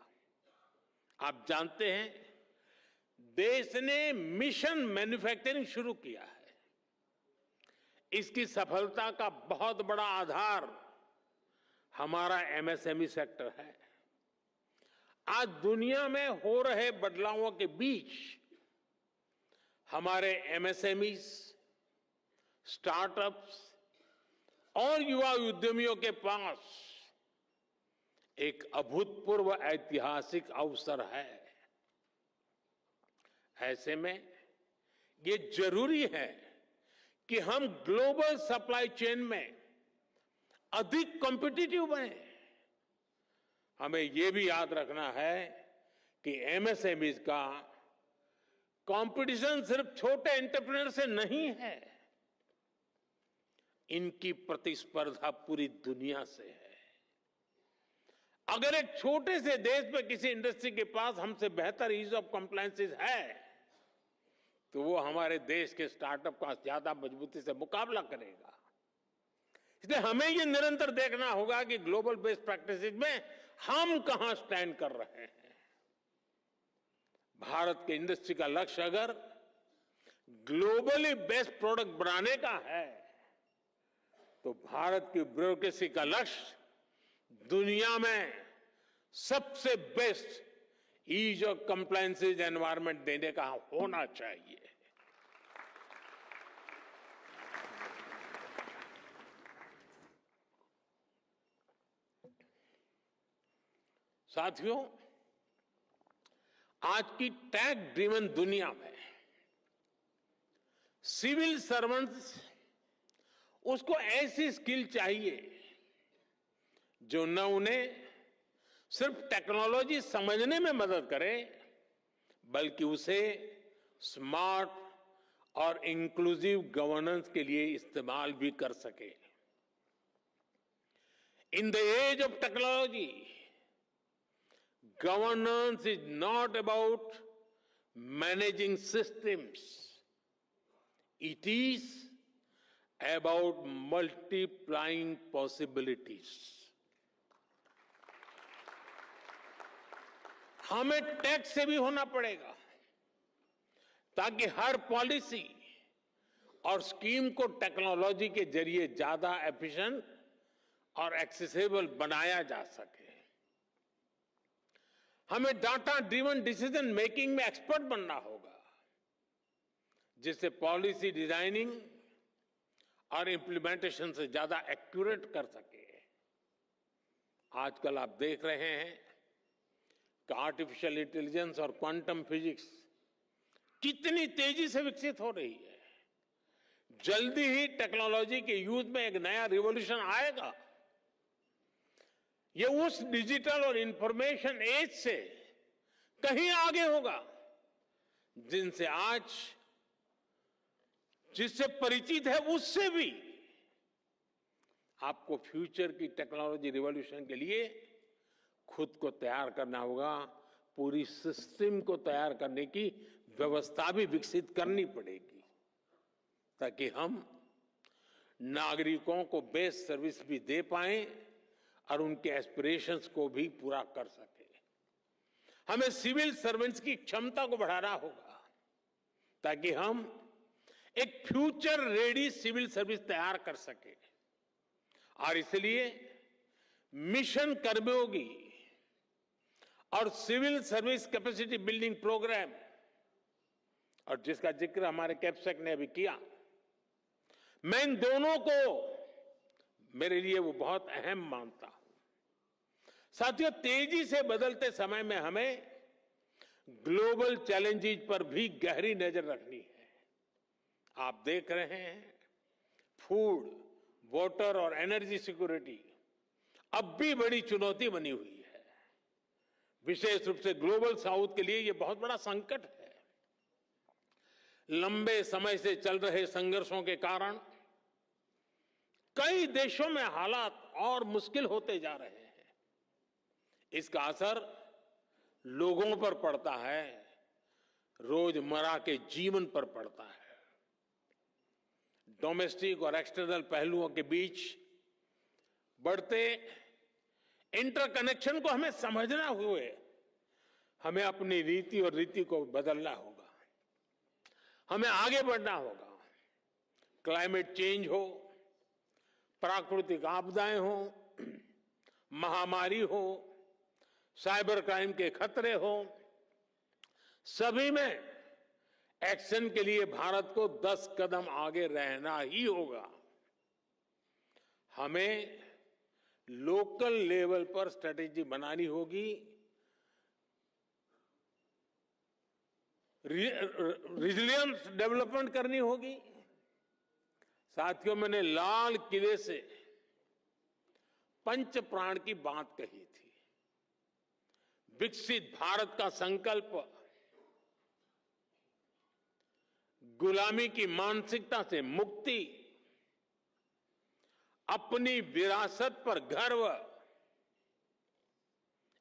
F: आप जानते हैं, देश ने मिशन मैन्युफैक्चरिंग शुरू किया है। इसकी सफलता का बहुत बड़ा आधार हमारा एमएसएमई सेक्टर है। आज दुनिया में हो रहे बदलावों के बीच हमारे एमएसएमई, स्टार्टअप्स और युवा उद्यमियों के पास एक अभूतपूर्व ऐतिहासिक अवसर है। ऐसे में ये जरूरी है कि हम ग्लोबल सप्लाई चेन में अधिक कॉम्पिटिटिव बने। हमें यह भी याद रखना है कि एमएसएमईज का कंपटीशन सिर्फ छोटे एंटरप्रेन्योर से नहीं है, इनकी प्रतिस्पर्धा पूरी दुनिया से है। अगर एक छोटे से देश में किसी इंडस्ट्री के पास हमसे बेहतर ईज ऑफ कंप्लायंसेस है, तो वो हमारे देश के स्टार्टअप का ज्यादा मजबूती से मुकाबला करेगा। इसलिए हमें ये निरंतर देखना होगा कि ग्लोबल बेस्ट प्रैक्टिसेस में हम कहां स्टैंड कर रहे हैं। भारत के इंडस्ट्री का लक्ष्य अगर ग्लोबली बेस्ट प्रोडक्ट बनाने का है, तो भारत की ब्यूरोक्रेसी का लक्ष्य दुनिया में सबसे best ease of compliances environment देने का होना चाहिए। साथियों, आज की टैग ड्रिवन दुनिया में सिविल सर्वेंट्स, उसको ऐसी स्किल चाहिए जो न उन्हें सिर्फ टेक्नोलॉजी समझने में मदद करे, बल्कि उसे स्मार्ट और इंक्लूसिव गवर्नेंस के लिए इस्तेमाल भी कर सके। In the age of technology, governance is not about managing systems. It is about multiplying possibilities. हमें टैक्स से भी होना पड़ेगा ताकि हर पॉलिसी और स्कीम को टेक्नोलॉजी के जरिए ज्यादा एफिशिएंट और एक्सेसिबल बनाया जा सके। हमें डाटा ड्रिवन डिसीजन मेकिंग में एक्सपर्ट बनना होगा, जिससे पॉलिसी डिजाइनिंग और इंप्लीमेंटेशन से ज्यादा एक्यूरेट कर सके। आजकल आप देख रहे हैं कि आर्टिफिशियल इंटेलिजेंस और क्वांटम फिजिक्स कितनी तेजी से विकसित हो रही है। जल्दी ही टेक्नोलॉजी के यूज में एक नया रिवॉल्यूशन आएगा। ये उस डिजिटल और इंफॉर्मेशन एज से कहीं आगे होगा जिनसे आज जिससे परिचित है उससे भी आपको फ्यूचर की टेक्नोलॉजी रिवॉल्यूशन के लिए खुद को तैयार करना होगा। पूरी सिस्टम को तैयार करने की व्यवस्था भी विकसित करनी पड़ेगी ताकि हम नागरिकों को बेस्ट सर्विस भी दे पाएं और उनके एस्पिरेशंस को भी पूरा कर सके। हमें सिविल सर्वेंट्स की क्षमता को बढ़ाना होगा ताकि हम एक फ्यूचर रेडी सिविल सर्विस तैयार कर सके। और इसलिए मिशन कर्मयोगी और civil service capacity building programme, और जिसका जिक्र हमारे कैप्सेक ने अभी किया, मैं इन दोनों को मेरे लिए वो बहुत अहम मानता हूं। साथियों, तेजी से बदलते समय में हमें ग्लोबल चैलेंजेस पर भी गहरी नजर रखनी है। आप देख रहे हैं, फूड, वाटर और एनर्जी सिक्योरिटी अब भी बड़ी चुनौती बनी हुई है। विशेष रूप से ग्लोबल साउथ के लिए यह बहुत बड़ा संकट है। लंबे समय से चल रहे संघर्षों के कारण कई देशों में हालात और मुश्किल होते जा रहे हैं। इसका असर लोगों पर पड़ता है, रोजमर्रा के जीवन पर पड़ता है। डोमेस्टिक और एक्सटर्नल पहलुओं के बीच बढ़ते इंटरकनेक्शन को हमें समझना हुए हमें अपनी रीति और रीति को बदलना होगा। हमें आगे बढ़ना होगा। क्लाइमेट चेंज हो, प्राकृतिक आपदाएं हो, महामारी हो, साइबर क्राइम के खतरे हो, सभी में एक्शन के लिए भारत को 10 कदम आगे रहना ही होगा। हमें लोकल लेवल पर स्ट्रेटेजी बनानी होगी, रिजिलियंस डेवलपमेंट करनी होगी। साथियों, मैंने लाल किले से पंच प्राण की बात कही थी। विकसित भारत का संकल्प गुलामी की मानसिकता से मुक्ति, अपनी विरासत पर गर्व,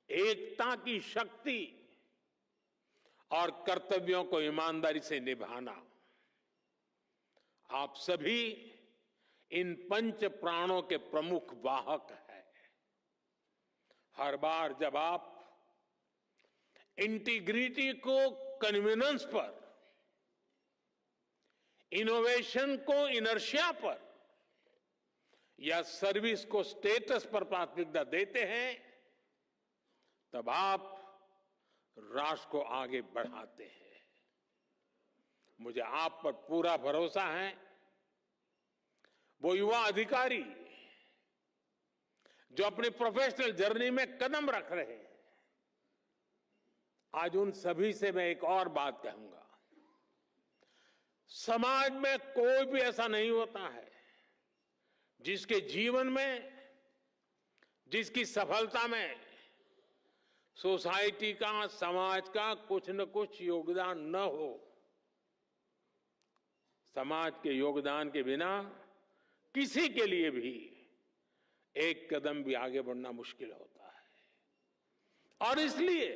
F: एकता की शक्ति और कर्तव्यों को ईमानदारी से निभाना। आप सभी इन पंच प्राणों के प्रमुख वाहक हैं। हर बार जब आप इंटीग्रिटी को कन्वीनियंस पर, इनोवेशन को इनर्शिया पर या सर्विस को स्टेटस पर प्राथमिकता देते हैं, तब आप राष्ट्र को आगे बढ़ाते हैं। मुझे आप पर पूरा भरोसा है। वो युवा अधिकारी जो अपनी प्रोफेशनल जर्नी में कदम रख रहे हैं, आज उन सभी से मैं एक और बात कहूंगा। समाज में कोई भी ऐसा नहीं होता है जिसके जीवन में, जिसकी सफलता में सोसाइटी का, समाज का कुछ न कुछ योगदान न हो। समाज के योगदान के बिना किसी के लिए भी एक कदम भी आगे बढ़ना मुश्किल होता है। और इसलिए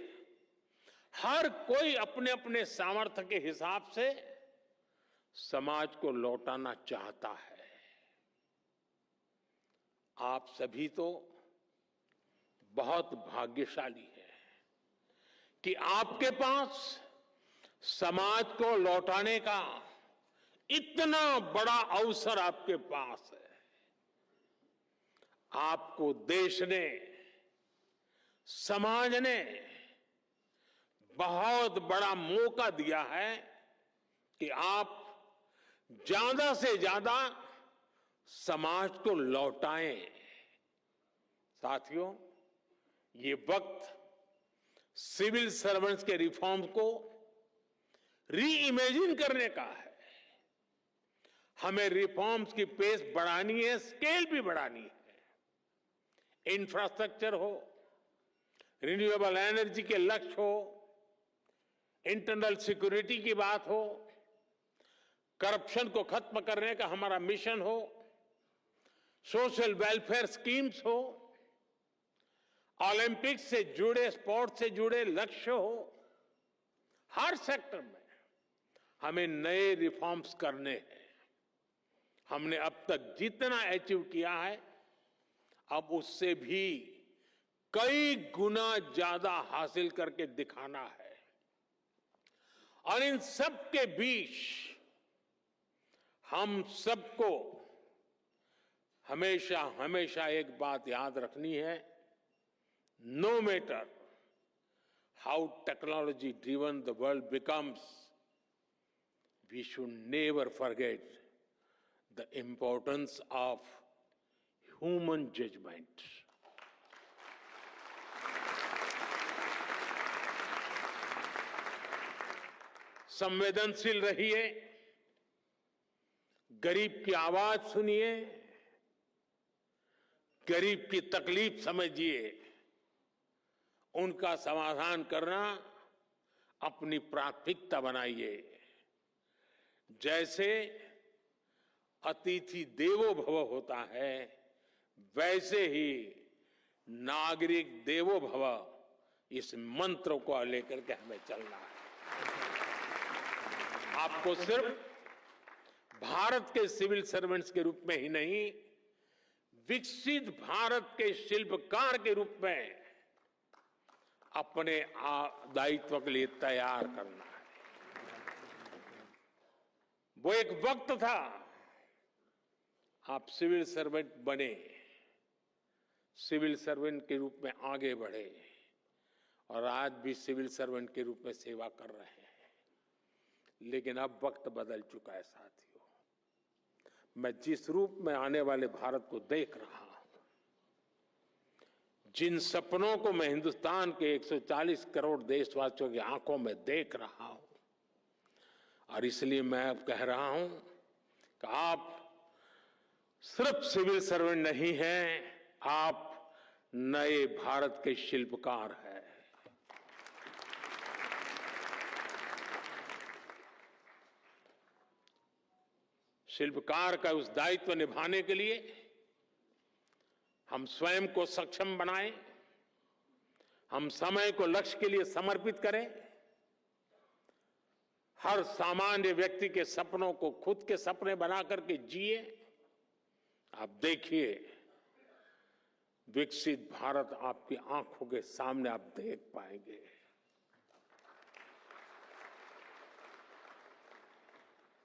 F: हर कोई अपने अपने सामर्थ्य के हिसाब से समाज को लौटाना चाहता है। आप सभी तो बहुत भाग्यशाली हैं कि आपके पास समाज को लौटाने का इतना बड़ा अवसर आपके पास है। आपको देश ने, समाज ने बहुत बड़ा मौका दिया है कि आप ज्यादा से ज्यादा समाज को लौटाएं। साथियों, ये वक्त सिविल सर्वेंट्स के रिफॉर्म को री इमेजिन करने का है। हमें रिफॉर्म्स की पेस बढ़ानी है, स्केल भी बढ़ानी है। इंफ्रास्ट्रक्चर हो, रिन्यूएबल एनर्जी के लक्ष्य हो, इंटरनल सिक्योरिटी की बात हो, करप्शन को खत्म करने का हमारा मिशन हो, सोशल वेलफेयर स्कीम्स हो, ओलंपिक्स से जुड़े, स्पोर्ट्स से जुड़े लक्ष्य हो, हर सेक्टर में हमें नए रिफॉर्म्स करने हैं। हमने अब तक जितना अचीव किया है, अब उससे भी कई गुना ज्यादा हासिल करके दिखाना है। और इन सब के बीच हम सबको हमेशा हमेशा एक बात याद रखनी है, no matter how technology driven the world becomes, we should never forget the importance of human judgement. संवेदनशील रहिए, गरीब की आवाज सुनिए, गरीब की तकलीफ समझिए, उनका समाधान करना अपनी प्राथमिकता बनाइए। जैसे अतिथि देवो भव होता है, वैसे ही नागरिक देवो भव, इस मंत्र को लेकर के हमें चलना है। आपको सिर्फ भारत के सिविल सर्वेंट्स के रूप में ही नहीं, विकसित भारत के शिल्पकार के रूप में अपने दायित्व के लिए तैयार करना है। वो एक वक्त था, आप सिविल सर्वेंट बने, सिविल सर्वेंट के रूप में आगे बढ़े और आज भी सिविल सर्वेंट के रूप में सेवा कर रहे हैं। लेकिन अब वक्त बदल चुका है साथियों। मैं जिस रूप में आने वाले भारत को देख रहा हूं, जिन सपनों को मैं हिंदुस्तान के 140 करोड़ देशवासियों की आंखों में देख रहा हूं, और इसलिए मैं अब कह रहा हूं कि आप सिर्फ सिविल सर्वेंट नहीं हैं, आप नए भारत के शिल्पकार हैं। शिल्पकार का उस दायित्व निभाने के लिए हम स्वयं को सक्षम बनाएं, हम समय को लक्ष्य के लिए समर्पित करें, हर सामान्य व्यक्ति के सपनों को खुद के सपने बना करके जिए। आप देखिए, विकसित भारत आपकी आंखों के सामने आप देख पाएंगे।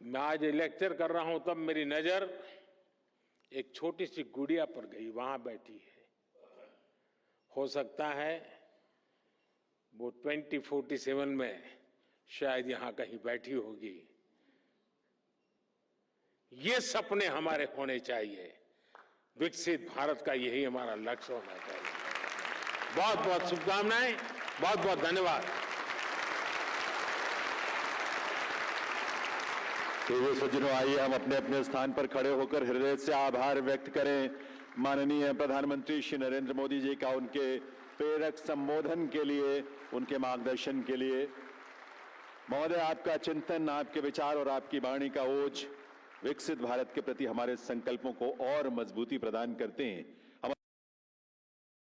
F: मैं आज लेक्चर कर रहा हूं, तब मेरी नजर एक छोटी सी गुड़िया पर गई, वहां बैठी है। हो सकता है वो 2047 में शायद यहां कहीं बैठी होगी। ये सपने हमारे होने चाहिए, विकसित भारत का यही हमारा लक्ष्य होना चाहिए। बहुत बहुत शुभकामनाएं, बहुत बहुत धन्यवाद।
A: प्रिय सज्जनों, आइए हम अपने अपने स्थान पर खड़े होकर हृदय से आभार व्यक्त करें माननीय प्रधानमंत्री श्री नरेंद्र मोदी जी का, उनके प्रेरक संबोधन के लिए, उनके मार्गदर्शन के लिए। महोदय, आपका चिंतन, आपके विचार और आपकी वाणी का ओज विकसित भारत के प्रति हमारे संकल्पों को और मजबूती प्रदान करते हैं।